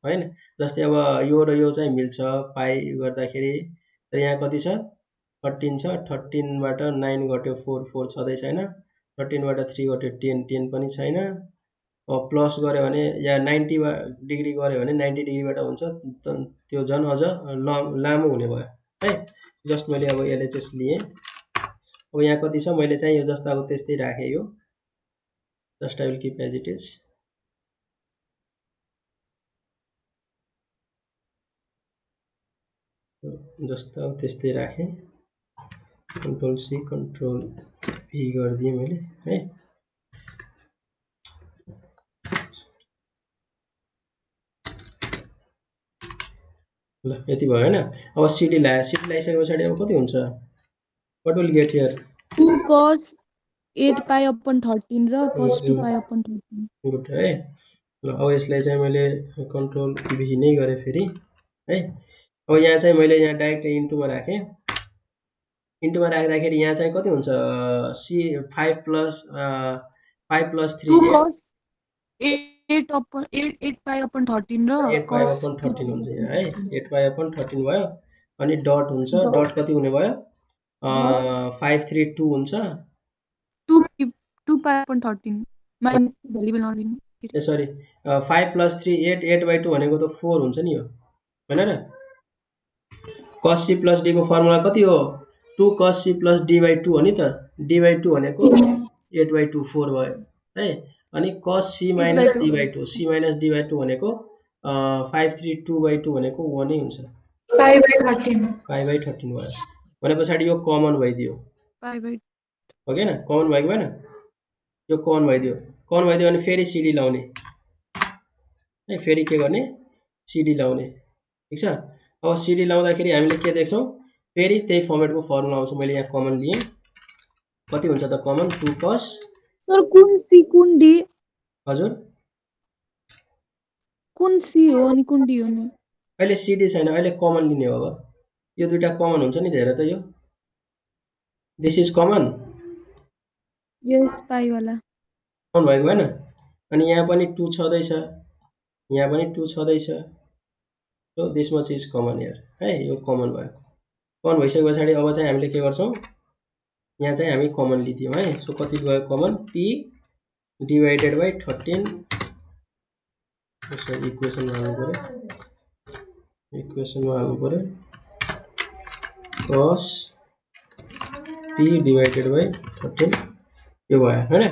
[SPEAKER 1] हैन, जस्तै अब यो र यो चाहिँ मिल्छ पाई गर्दाखेरि। तर यहाँ कति छ, 13 छ, 13 बाट 9 घट्यो 4 4 छँदै छैन, 13 बाट 3 घट्यो 10 10 पनि छैन। अब प्लस गऱ्यो भने या 90 डिग्री गऱ्यो भने 90 डिग्रीबाट हुन्छ, त्यो झन् अझ लामो हुने भयो है। जस्ट मैले अब एलएचएस लिए। अब यहाँ कति छ, मैले चाहिँ यो जस्ता अब त्यस्तै राखेँ, यो just I will keep as it is. जस्ता अब त्यस्तै राखेँ, कन्ट्रोल सी कन्ट्रोल भी गरिदिएँ मैले है। ल यति भयो हैन। अब सिडी लायो, सिडी लाइसके पछाडि अब कति हुन्छ, what will get here
[SPEAKER 3] 2 cos 8pi/13 र cos 2pi/13।
[SPEAKER 1] गुड है। ल अब यसलाई चाहिँ मैले कन्ट्रोल भी नै गरेँ फेरि है। अब यहाँ चाहिँ मैले यहाँ डाइरेक्ट इन्टुमा राखेँ, इन्टुमा राख्दाखेरि यहाँ चाहिँ कति हुन्छ, सी 5 plus 3
[SPEAKER 3] 2 cos 8pi/13 र
[SPEAKER 1] 8pi/13 हुन्छ यहाँ है, 8pi/13 भयो। अनि डट हुन्छ, डट कति हुने भयो, 532 हुन्छ,
[SPEAKER 3] 2pi/13 माइनस भ्यालुबल नलिनु,
[SPEAKER 1] ए सरी 5 plus 3 8 8/2 भनेको त 4 हुन्छ नि यो हैन र। cos c plus d को फर्मुला कति हो, 2 cos c plus d by 2 हो नि त, d by 2 भनेको 8/2 4 भयो है। अनि cos c minus d by 2, c minus d by 2 भनेको 532/2 भनेको 1 नै हुन्छ, 5/13 भयो। भने पछाडि यो कमन भइदियो हो के न, कमन भएको भएन, यो कमन भइदियो, कमन भइदियो भने फेरि सिडी लाउने है, फेरि के गर्ने सिडी लाउने, ठीक छ। अब सिडी लाउँदाखेरि हामीले के देख्छौँ, फेरि त्यही फर्मेटको फर्मुला आउँछ। मैले यहाँ कमन लिए, कति हुन्छ त कमन, 2 cos।
[SPEAKER 3] सर कुन सी कुन डी,
[SPEAKER 1] हजुर
[SPEAKER 3] कुन सी हो अनि कुन डी हो नि,
[SPEAKER 1] अहिले सिडी छैन, अहिले कमन लिने हो। अब यो दुईटा कमन हुन्छ नि, धेरै त यो दिस इज कमन,
[SPEAKER 3] यस पाई वाला
[SPEAKER 1] कमन भएको भएन। अनि यहाँ पनि 2 छँदैछ, यहाँ पनि 2 छँदैछ, so this much is common here है, यो कमन भयो। कमन भइसके पछाडि अब चाहिँ हामीले के गर्छौँ, यहाँ चाहिँ हामी कमन लिदियौँ है। सो कति भयो कमन, p डिवाइडेड बाई 13, यसो इक्वेसनमा हाल्नु पर्यो, इक्वेसनमा हाल्नु पर्यो, cos p डिवाइडेड बाई 13 यो भयो हैन।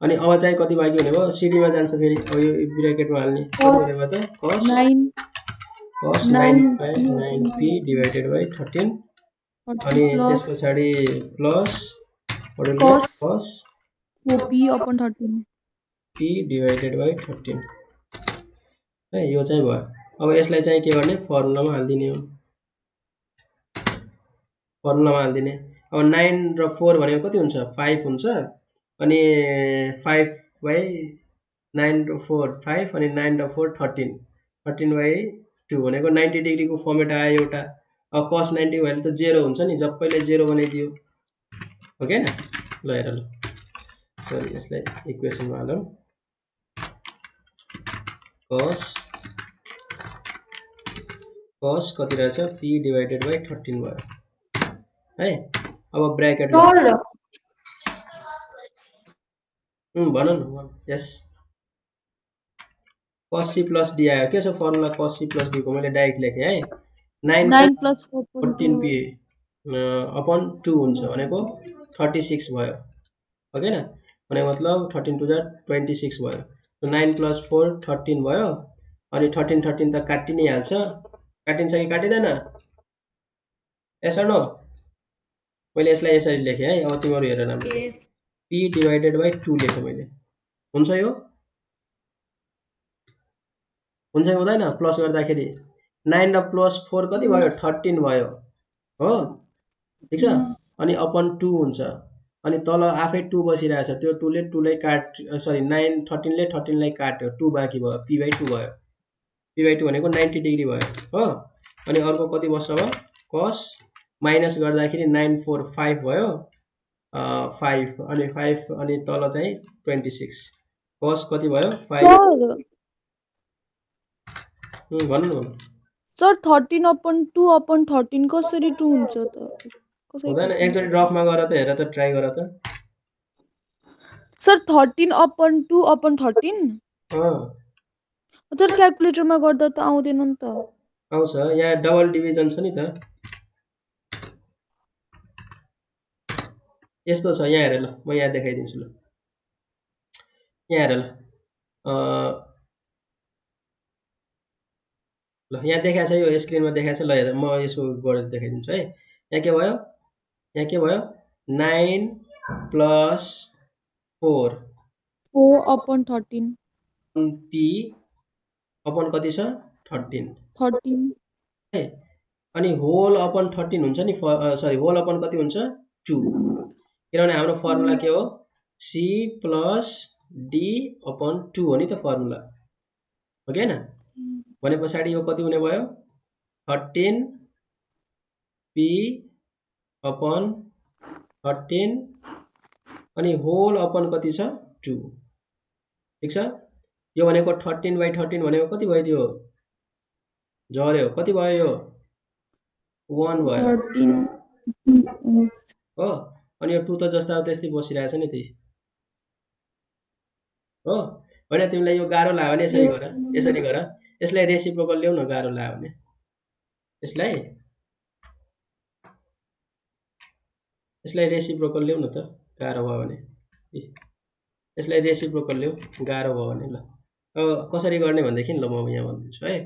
[SPEAKER 1] अनि अब चाहिँ कति बाँकी हुने भयो, सिडीमा जान्छ फेरि, अब यो ब्र्याकेटमा हाल्ने, कति भयो त cos 9p डिवाइडेड बाई 13 अनि त्यस पछाडि plus cos
[SPEAKER 3] 4p/13
[SPEAKER 1] p divided by 13 है, यो चाहिँ भयो। अब यसलाई चाहिँ के गर्ने, फर्मुलामा हाल्दिने हो, फर्मुलामा हाल्दिने। अब 9 र 4 भनेको कति हुन्छ, 5 हुन्छ। अनि 5/9 र 4 5 अनि 9 र 4 13, 13/2 भनेको 90 डिग्रीको फर्मेट आयो एउटा। अब cos 90 भ्यालु त 0 हुन्छ नि, सबैले 0 बनाइदियो हो के न। ल हेर ल सरी यसलाई इक्वेसनमा हालौँ cos कति रहेछ p डिवाइडेड बाइ 13 भयो है अब ब्र्याकेट
[SPEAKER 2] सर
[SPEAKER 1] भन न यस cos c प्लस d आयो के छ formula cos c plus d को मैले डाइरेक्ट लेखेँ है 9
[SPEAKER 3] 9 plus
[SPEAKER 1] 14p
[SPEAKER 3] 4.2
[SPEAKER 1] अपन 2 हुन्छ भनेको 36 भयो हो के न भने मतलब 13 टु द 26 भयो 9 प्लस 4 13 भयो अनि 13 13 त काटि नै हाल्छ काटिन्छ कि काटिदैन यसो नो मैले यसलाई यसरी लेखेँ है अब तिमीहरू हेर राम्रो
[SPEAKER 4] Yes.
[SPEAKER 1] p डिवाइडेड बाइ 2 लेखेँ मैले हुन्छ यो हुन्छ कि हुँदैन प्लस गर्दाखेरि 9 र प्लस 4 कति भयो 13 भयो हो ठीक छ अनि अपन 2 हुन्छ अनि तल आफै 2 बसिरहेछ त्यो 2 ले 2 लाई काट सरी 9 13 ले 13 लाई काट्यो 2 बाँकी भयो p बाइ 2 भयो p बाइ 2 भनेको 90 डिग्री भयो हो अनि अर्को कति बस्छ अब cos माइनस गर्दाखेरि 9 4 5 भयो 5 अनि 5 अनि तल चाहिँ 26 cos कति भयो 5
[SPEAKER 3] सर
[SPEAKER 1] भन्नु न
[SPEAKER 3] सर 13/2/13 कसरी 2 हुन्छ त कसरी
[SPEAKER 1] हुँदैन एकचोटि ड्रपमा गर त हेर त ट्राई गर त
[SPEAKER 3] सर 13/2/13 तर क्याल्कुलेटरमा गर्दा त आउँदैन नि त
[SPEAKER 1] आउँछ यहाँ डबल डिभिजन छ नि त यस्तो छ यहाँ हेर ल म यहाँ देखाइदिन्छु ल यहाँ हेर ल ल यहाँ देखाएको छ यो स्क्रिनमा देखाएको छ ल हेर म यसो गरेर देखाइदिन्छु है यहाँ के भयो 9 प्लस 4
[SPEAKER 3] 4/13
[SPEAKER 1] p अपन कति छ 13 है अनि होल अपन 13 हुन्छ नि सरी होल अपन कति हुन्छ 2 किनभने हाम्रो फर्मुला के हो c प्लस d अपन 2 हो नि त फर्मुला हो कि हैन भने पछाडि यो कति हुने भयो 13 p अपन 13 अनि होल अपन कति छ 2 ठीक छ यो भनेको 13/13 भनेको कति भयो त्यो झर्यो कति भयो यो 1 भयो
[SPEAKER 3] 13
[SPEAKER 1] हो अनि यो 2 त जस्ता त्यस्तै बसिरहेछ नि त्यही हो भने तिमीलाई यो गाह्रो लाग्यो भने यसरी गर यसलाई रेसिप्रोकल ल्याउ न गाह्रो लाग्यो भने यसलाई रेसिप्रोकल ल्याउ न त गाह्रो भयो भने यसलाई रेसिप्रोकल ल्याउ गाह्रो भयो भने ल अब कसरी गर्ने भनेदेखि ल म यहाँ भनिदिन्छु है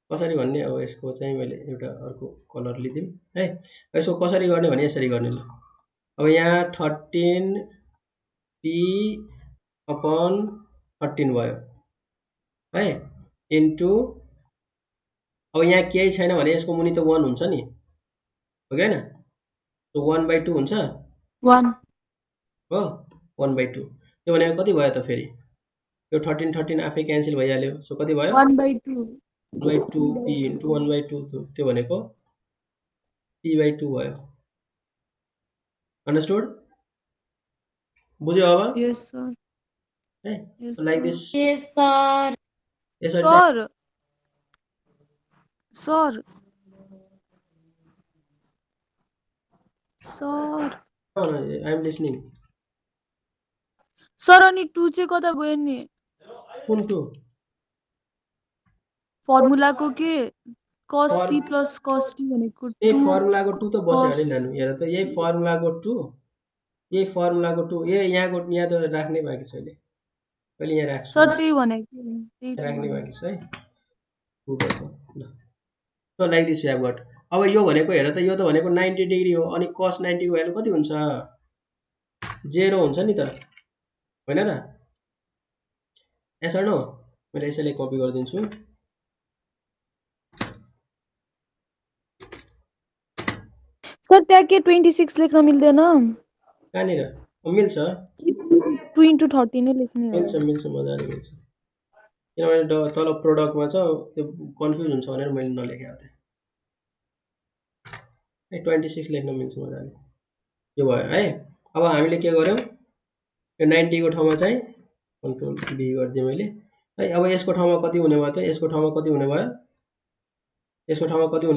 [SPEAKER 1] कसरी भन्ने अब यसको चाहिँ मैले एउटा अर्को कलर लिदिम है यसको कसरी गर्ने भने यसरी गर्ने ल अब यहाँ 13 p अपन 13 भयो है इन्टु अब यहाँ केही छैन भने यसको मुनि त 1 हुन्छ नि हो कि हैन तो 1/2 हुन्छ
[SPEAKER 3] 1
[SPEAKER 1] हो 1/2 त्यो भनेको कति भयो त फेरि यो 13 13 आफै क्यान्सल भइहाल्यो सो कति भयो
[SPEAKER 3] 1/2
[SPEAKER 1] 1/2 p इन्टु 1/2 त्यो भनेको p/2 भयो अन्डरस्टुड बुझ्यो अब
[SPEAKER 3] यस सर
[SPEAKER 1] है
[SPEAKER 3] Yes,
[SPEAKER 1] like
[SPEAKER 3] sir.
[SPEAKER 1] This
[SPEAKER 4] Yes, sir.
[SPEAKER 1] यसरी
[SPEAKER 3] sir
[SPEAKER 1] I am listening
[SPEAKER 3] sir अनि 2 चाहिँ कता गयो नि
[SPEAKER 1] कुन 2
[SPEAKER 3] फर्मुलाको के cos c plus cos t भनेको
[SPEAKER 1] ए
[SPEAKER 3] 2
[SPEAKER 1] फर्मुलाको 2 त बस्यो
[SPEAKER 3] cos
[SPEAKER 1] अरे नानु हेर त यही फर्मुलाको 2 यहाँ त राख्नै बाँकी छ अहिले अहिले यहाँ राख्छु
[SPEAKER 3] सर त्यही भनेको
[SPEAKER 1] राख्नै बाँकी छ है ल so like this we have got अब यो भनेको हेर त यो त भनेको 90 डिग्री हो अनि cos 90 को भ्यालु कति हुन्छ 0 हुन्छ नि त हैन र यसो नो मैले यसैले कपी गरिदिन्छु
[SPEAKER 3] सर त्यहाँ के 26 लेख्न मिल्दैन
[SPEAKER 1] कहाँनिर मिल्छ
[SPEAKER 3] 2 into 13 नै लेख्ने हो
[SPEAKER 1] मिल्छ मजाले मिल्छ किनभने तल प्रोडक्टमा छ त्यो कन्फ्युज हुन्छ भनेर मैले नलेखेको थिएँ 26 लेख्न मिल्छ मजाले यो भयो है अब हामीले के गर्यौं यो 90 को ठाउँमा चाहिँ कन्ट्रोल बी गरिदिएँ मैले है। अब यसको ठाउँमा कति हुने भयो त यसको ठाउँमा कति हुने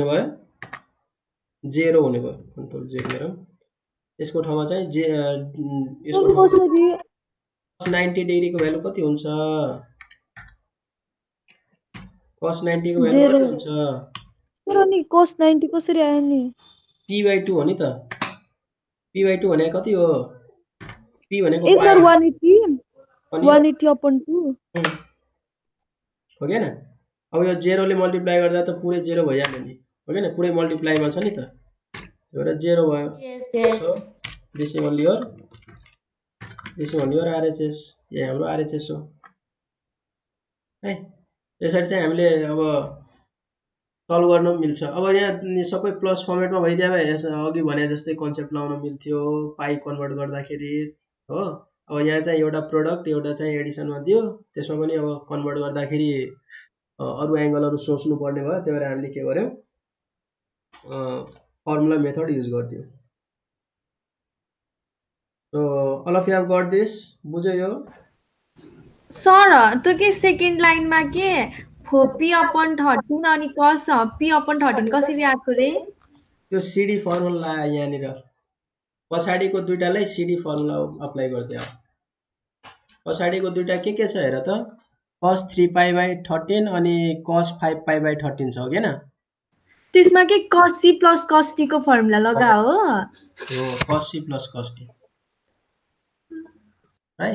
[SPEAKER 1] भयो 0 हुने भयो कन्ट्रोल जे गरौँ यसको ठाउँमा चाहिँ यसको ठाउँमा
[SPEAKER 3] कसरी
[SPEAKER 1] 90 डिग्री को भ्यालु कति हुन्छ cos 90 को भ्यालु कति हुन्छ
[SPEAKER 3] तर नि cos 90 कसरी आयो नि
[SPEAKER 1] p/2 हो नि त p/2 भने कति हो p भनेको
[SPEAKER 3] ए सर
[SPEAKER 1] पाई
[SPEAKER 3] 180 upon 2
[SPEAKER 1] हो हैन। अब यो 0 ले मल्टिप्लाई गर्दा त पुरै 0 भइहाल्यो नि हो हैन पुरै मल्टिप्लाईमा छ नि त त्यही भएर 0 भयो
[SPEAKER 4] Yes.
[SPEAKER 1] So this is only your RHS यो हाम्रो RHS हो है। यसरी चाहिँ हामीले अब सल्भ गर्न मिल्छ। अब यहाँ सबै प्लस फर्मेटमा भइदिए भए अघि भने जस्तै कन्सेप्ट लाउन मिल्थ्यो पाई कन्भर्ट गर्दाखेरि हो। अब यहाँ चाहिँ एउटा प्रोडक्ट एउटा चाहिँ एडिसनमा दियो त्यसमा पनि अब कन्भर्ट गर्दाखेरि अरु एंगलहरु सोच्नु पर्ने भयो त्यही भएर हामीले के गर्यौं फर्मुला मेथड युज गर्दियौं। So all of you have got this बुझ्यो यो
[SPEAKER 5] सर त्यो के सेकेन्ड लाइनमा के p upon 13 अनि cos p upon 13 कसरी आएको रे
[SPEAKER 1] त्यो सीडी फर्मुला यहाँनिर पछाडीको दुईटालाई सीडी फर्मुला अप्लाई गर्दियौ। पछाडीको दुईटा के छ हेर त cos 3π/13 अनि cos 5π/13 छ हो हैन।
[SPEAKER 5] त्यसमा के cos c plus cos t को फर्मुला लगा हो
[SPEAKER 1] cos c plus cos t है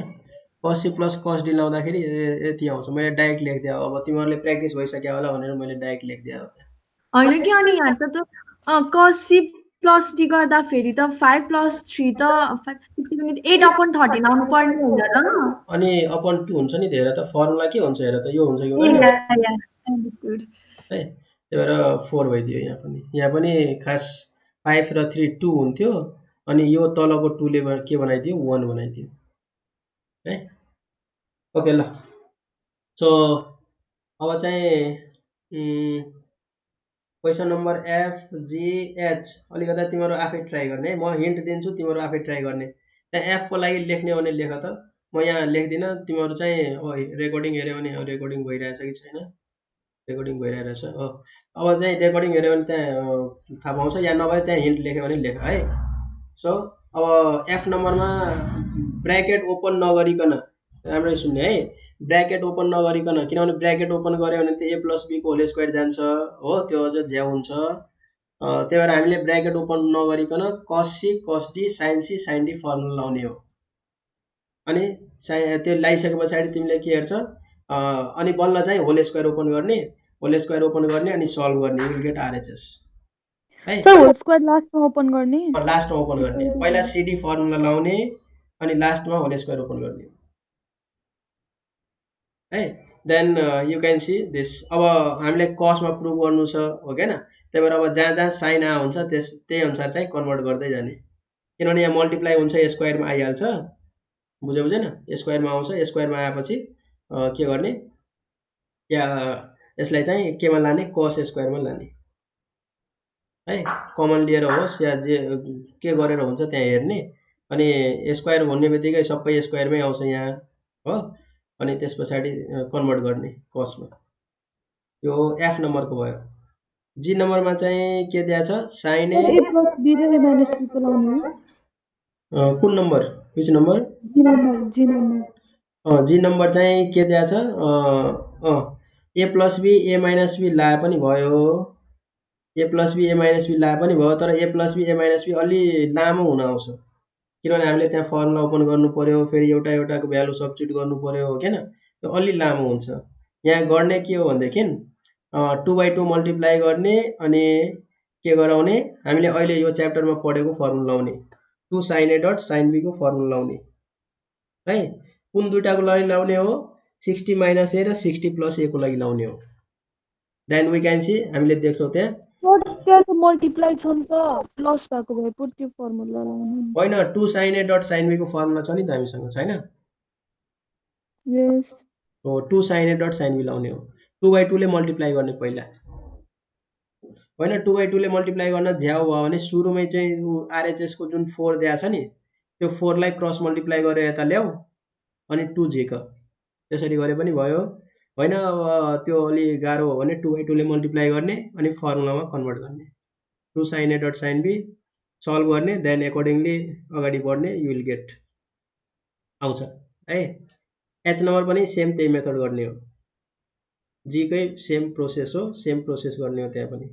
[SPEAKER 1] cos c plus cos d लाउँदाखेरि यति आउँछ। मैले डाइरेक्ट लेख्दिए अब तिमीहरुले प्र्याक्टिस भइसक्यो होला भनेर मैले डाइरेक्ट लेख्दिए हो
[SPEAKER 5] हैन के अनि यहाँ त cos c plus d गर्दा फेरि त 5 plus 3 त 8 upon 13 आउनु पर्ने हुँदैन
[SPEAKER 1] अनि अपन 2 हुन्छ नि हेर त फर्मुला के हुन्छ हेर त यो हुन्छ कि होइन है त्यही भएर 4 भइदियो यहाँ पनि खास 5 र 3 2 हुन्थ्यो अनि यो तलको 2 ले के बनाइदियो 1 बनाइदियो है। ओके ल सो अब चाहिँ question number F G H अलिकता तिम्रो आफै ट्राई गर्ने म हिन्ट दिन्छु तिम्रो आफै ट्राई गर्ने। त्यहाँ एफ को लागि लेख्ने भने लेख त म यहाँ लेख्दिन तिम्रो चाहिँ रेकर्डिङ हेर्यो भने रेकर्डिङ भइरहेछ कि छैन रेकर्डिङ भइरहेछ हो। अब चाहिँ रेकर्डिङ हेर्यो भने त्यहाँ थाहा पाउँछ या नभए त्यहाँ हिन्ट लेख्यो भने लेख है। सो अब एफ नम्बरमा ब्रैकेट ओपन नगरिकन राम्ररी सुन्ने है ब्रैकेट ओपन नगरिकन किनभने ब्रैकेट ओपन गर्यो भने त a plus b को होल स्क्वायर जान्छ हो त्यो अझ ज्याउ हुन्छ त्यही भएर हामीले ब्रैकेट ओपन नगरिकन cos c cos d sin c sin d formula लाउने हो। अनि त्यो लाइसकेपछि तिमीले के हेर्छ अनि बल्ल चाहिँ होल स्क्वायर ओपन गर्ने अनि सल्भ गर्ने यु विल गेट RHS है।
[SPEAKER 3] सर होल स्क्वायर लास्टमा ओपन गर्ने
[SPEAKER 1] पहिला सीडी फर्मुला लाउने अनि लास्टमा होल स्क्वायर ओपन गर्ने है। Then you can see this अब हामीले cos मा प्रुभ गर्नु छ हो हैन त्यही भएर अब जहाँ जहाँ साइन आ हुन्छ त्यही अनुसार चाहिँ कन्भर्ट गर्दै जाने किनभने यहाँ मल्टिप्लाई हुन्छ स्क्वायर मा आइहाल्छ बुझ्यो बुझेन स्क्वायर मा आउँछ स्क्वायर मा आएपछि के गर्ने या यसलाई चाहिँ केमा लाने cos स्क्वायर मा लाने है कमन लिएर होस् या जे के गरेर हुन्छ त्यहाँ हेर्ने अनि स्क्वायर भन्ने बित्तिकै सबै स्क्वायरमै आउँछ यहाँ हो अनि त्यसपछि कन्भर्ट गर्ने cos मा यो एफ नम्बरको भयो। जी नम्बरमा चाहिँ के दिया छ sin a
[SPEAKER 3] plus b र a minus b को लाउने हो
[SPEAKER 1] कुन number which number G number चाहिँ के दिया छ a plus b a minus b लाए पनि भयो a plus b a minus b लाए पनि भयो तर a plus b a minus b अलि लामो हुन आउँछ किनभने हामीले त्यहाँ फर्मुला ओपन गर्नु पर्यो फेरि एउटाको भ्यालु सब्स्टिट्युट गर्नु पर्यो हो हैन त्यो अलि लामो हुन्छ। यहाँ गर्ने के हो भन्देखि 2/2 मल्टिप्लाई गर्ने अनि के गराउने हामीले अहिले यो च्याप्टरमा पढेको फर्मुला लाउने 2 sin a dot sin b को फर्मुला लाउने है। कुन दुईटाको लागि लाउने हो 60 माइनस a र 60 प्लस a को लागि लाउने हो। देन वी क्यान सी हामीले देख्छौं त्यहाँ
[SPEAKER 3] त्यहाँ त मल्टिप्लाई छ नि त प्लस भएको भए पो त्यो फर्मुला लाउनु
[SPEAKER 1] हैन 2 sin a dot sin b को फर्मुला छ नि त हामीसँग छैन
[SPEAKER 3] यस
[SPEAKER 1] हो 2 sin a dot sin b लाउने हो 2/2 ले मल्टिप्लाई गर्ने पहिला हैन 2/2 ले मल्टिप्लाई गर्न झ्याउ भयो भने सुरुमै चाहिँ RHS को जुन 4 दिया छ नि त्यो 4 लाई क्रस मल्टिप्लाई गरेर यता ल्याऊ अनि 2j क त्यसरी गरे पनि भयो होइन। अब त्यो अलि गाह्रो हो भने 2/2 ले मल्टिप्लाई गर्ने अनि फर्मुलामा कन्भर्ट गर्ने 2 sin a dot sin b solve गर्ने देन अकर्डिङली अगाडि बढ्ने यु विल गेट आउँछ है। एच नम्बर पनि सेम त्यही मेथड गर्ने हो, जी कै सेम प्रोसेस हो, सेम प्रोसेस गर्ने हो त्यहाँ पनि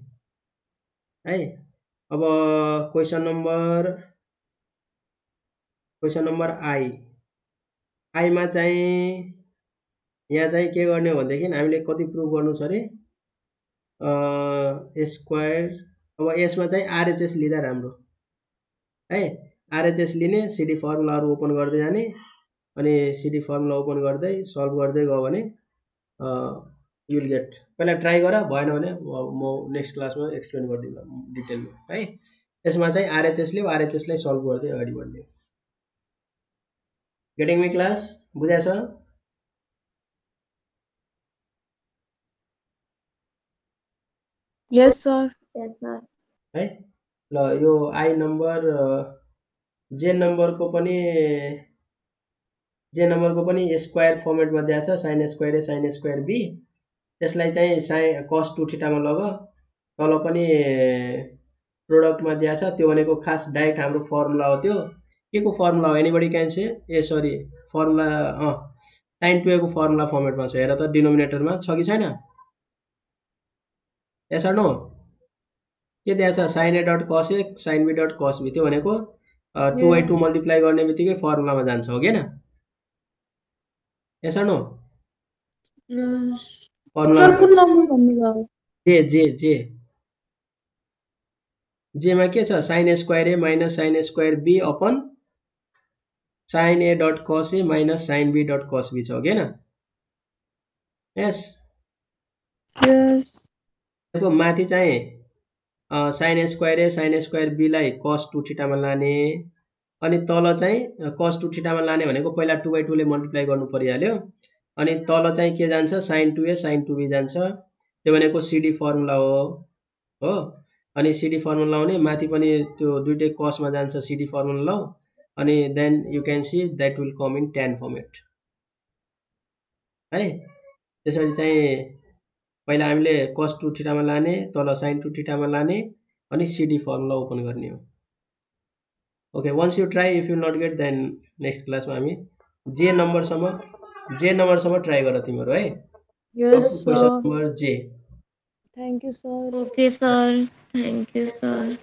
[SPEAKER 1] है। अब क्वेसन नम्बर आई मा चाहिँ यहाँ चाहिँ के गर्ने हो भनेदेखि हामीले कति प्रुभ गर्नु छ अरे स्क्वायर। अब यसमा चाहिँ आरएचएस लिँदा राम्रो है, आरएचएस लिने सिडी फर्मुलाहरू ओपन गर्दै जाने अनि सिडी फर्मुला ओपन गर्दै सल्भ गर्दै गयो भने यु विल गेट। पहिला ट्राई गर, भएन भने म नेक्स्ट क्लासमा एक्सप्लेन गरिदिन्छु डिटेलमा है। यसमा चाहिँ आरएचएस ले आरएचएसलाई सल्भ गर्दै अगाडि बढ्ने। Getting me class? बुझाएछ?
[SPEAKER 3] Yes, sir.
[SPEAKER 1] है ल यो आई नम्बर जे नम्बरको पनि स्क्वायर फर्मेटमा दिएको छ sin square A sin square B. त्यसलाई चाहिँ cos 2 थीटामा लग, तल पनि प्रोडक्टमा दिएको छ, त्यो भनेको खास डाइरेक्ट हाम्रो फर्मुला हो। त्यो के को फर्मुला हो anybody can say? A sorry formula sin 2a को फर्मुला फर्मेटमा छ। हेर त डिनोमिनेटरमा छ कि छैन? Yes or no? के दिएको छ? sin a dot cos a sin b dot cos b। त्यो भनेको 2/2 मल्टिप्लाई गर्ने बित्तिकै फर्मुलामा जान्छ हो हैन? Yes or no?
[SPEAKER 3] Yes.
[SPEAKER 1] Formula
[SPEAKER 3] Sir, कुन नम्बर भन्नुभयो?
[SPEAKER 1] जे मा के छ? sin square a minus sin square b upon sin a dot cos a minus sin b dot cos b छ हो हैन? यस।
[SPEAKER 3] Yes.
[SPEAKER 1] देखो माथि चाहिँ sin square a sin square b लाई cos 2 थीटामा लाने अनि तल चाहिँ cos 2 थीटामा लाने भनेको पहिला 2/2 ले मल्टिप्लाई गर्नु परिहाल्यो अनि तल चाहिँ के जान्छ? sin 2a sin 2b जान्छ। त्यो भनेको सिडी फर्मुला हो अनि सिडी फर्मुला लाउने, माथि पनि त्यो दुईटै cos मा जान्छ सिडी फर्मुला लाउ अनि then you can see that will come in tan format है। त्यसरी चाहिँ पहिला हामीले cos 2 थीटामा लाने, तल sin 2 थीटामा लाने अनि सिडी फर्मुला ओपन गर्ने हो। Okay, once you try, if you not get then next क्लासमा हामी जे नम्बरसम्म ट्राई गर तिमीहरू है।
[SPEAKER 3] Yes,
[SPEAKER 1] question
[SPEAKER 3] sir.
[SPEAKER 1] Number J.
[SPEAKER 3] Thank you, sir.
[SPEAKER 4] Okay, sir. Thank you, sir.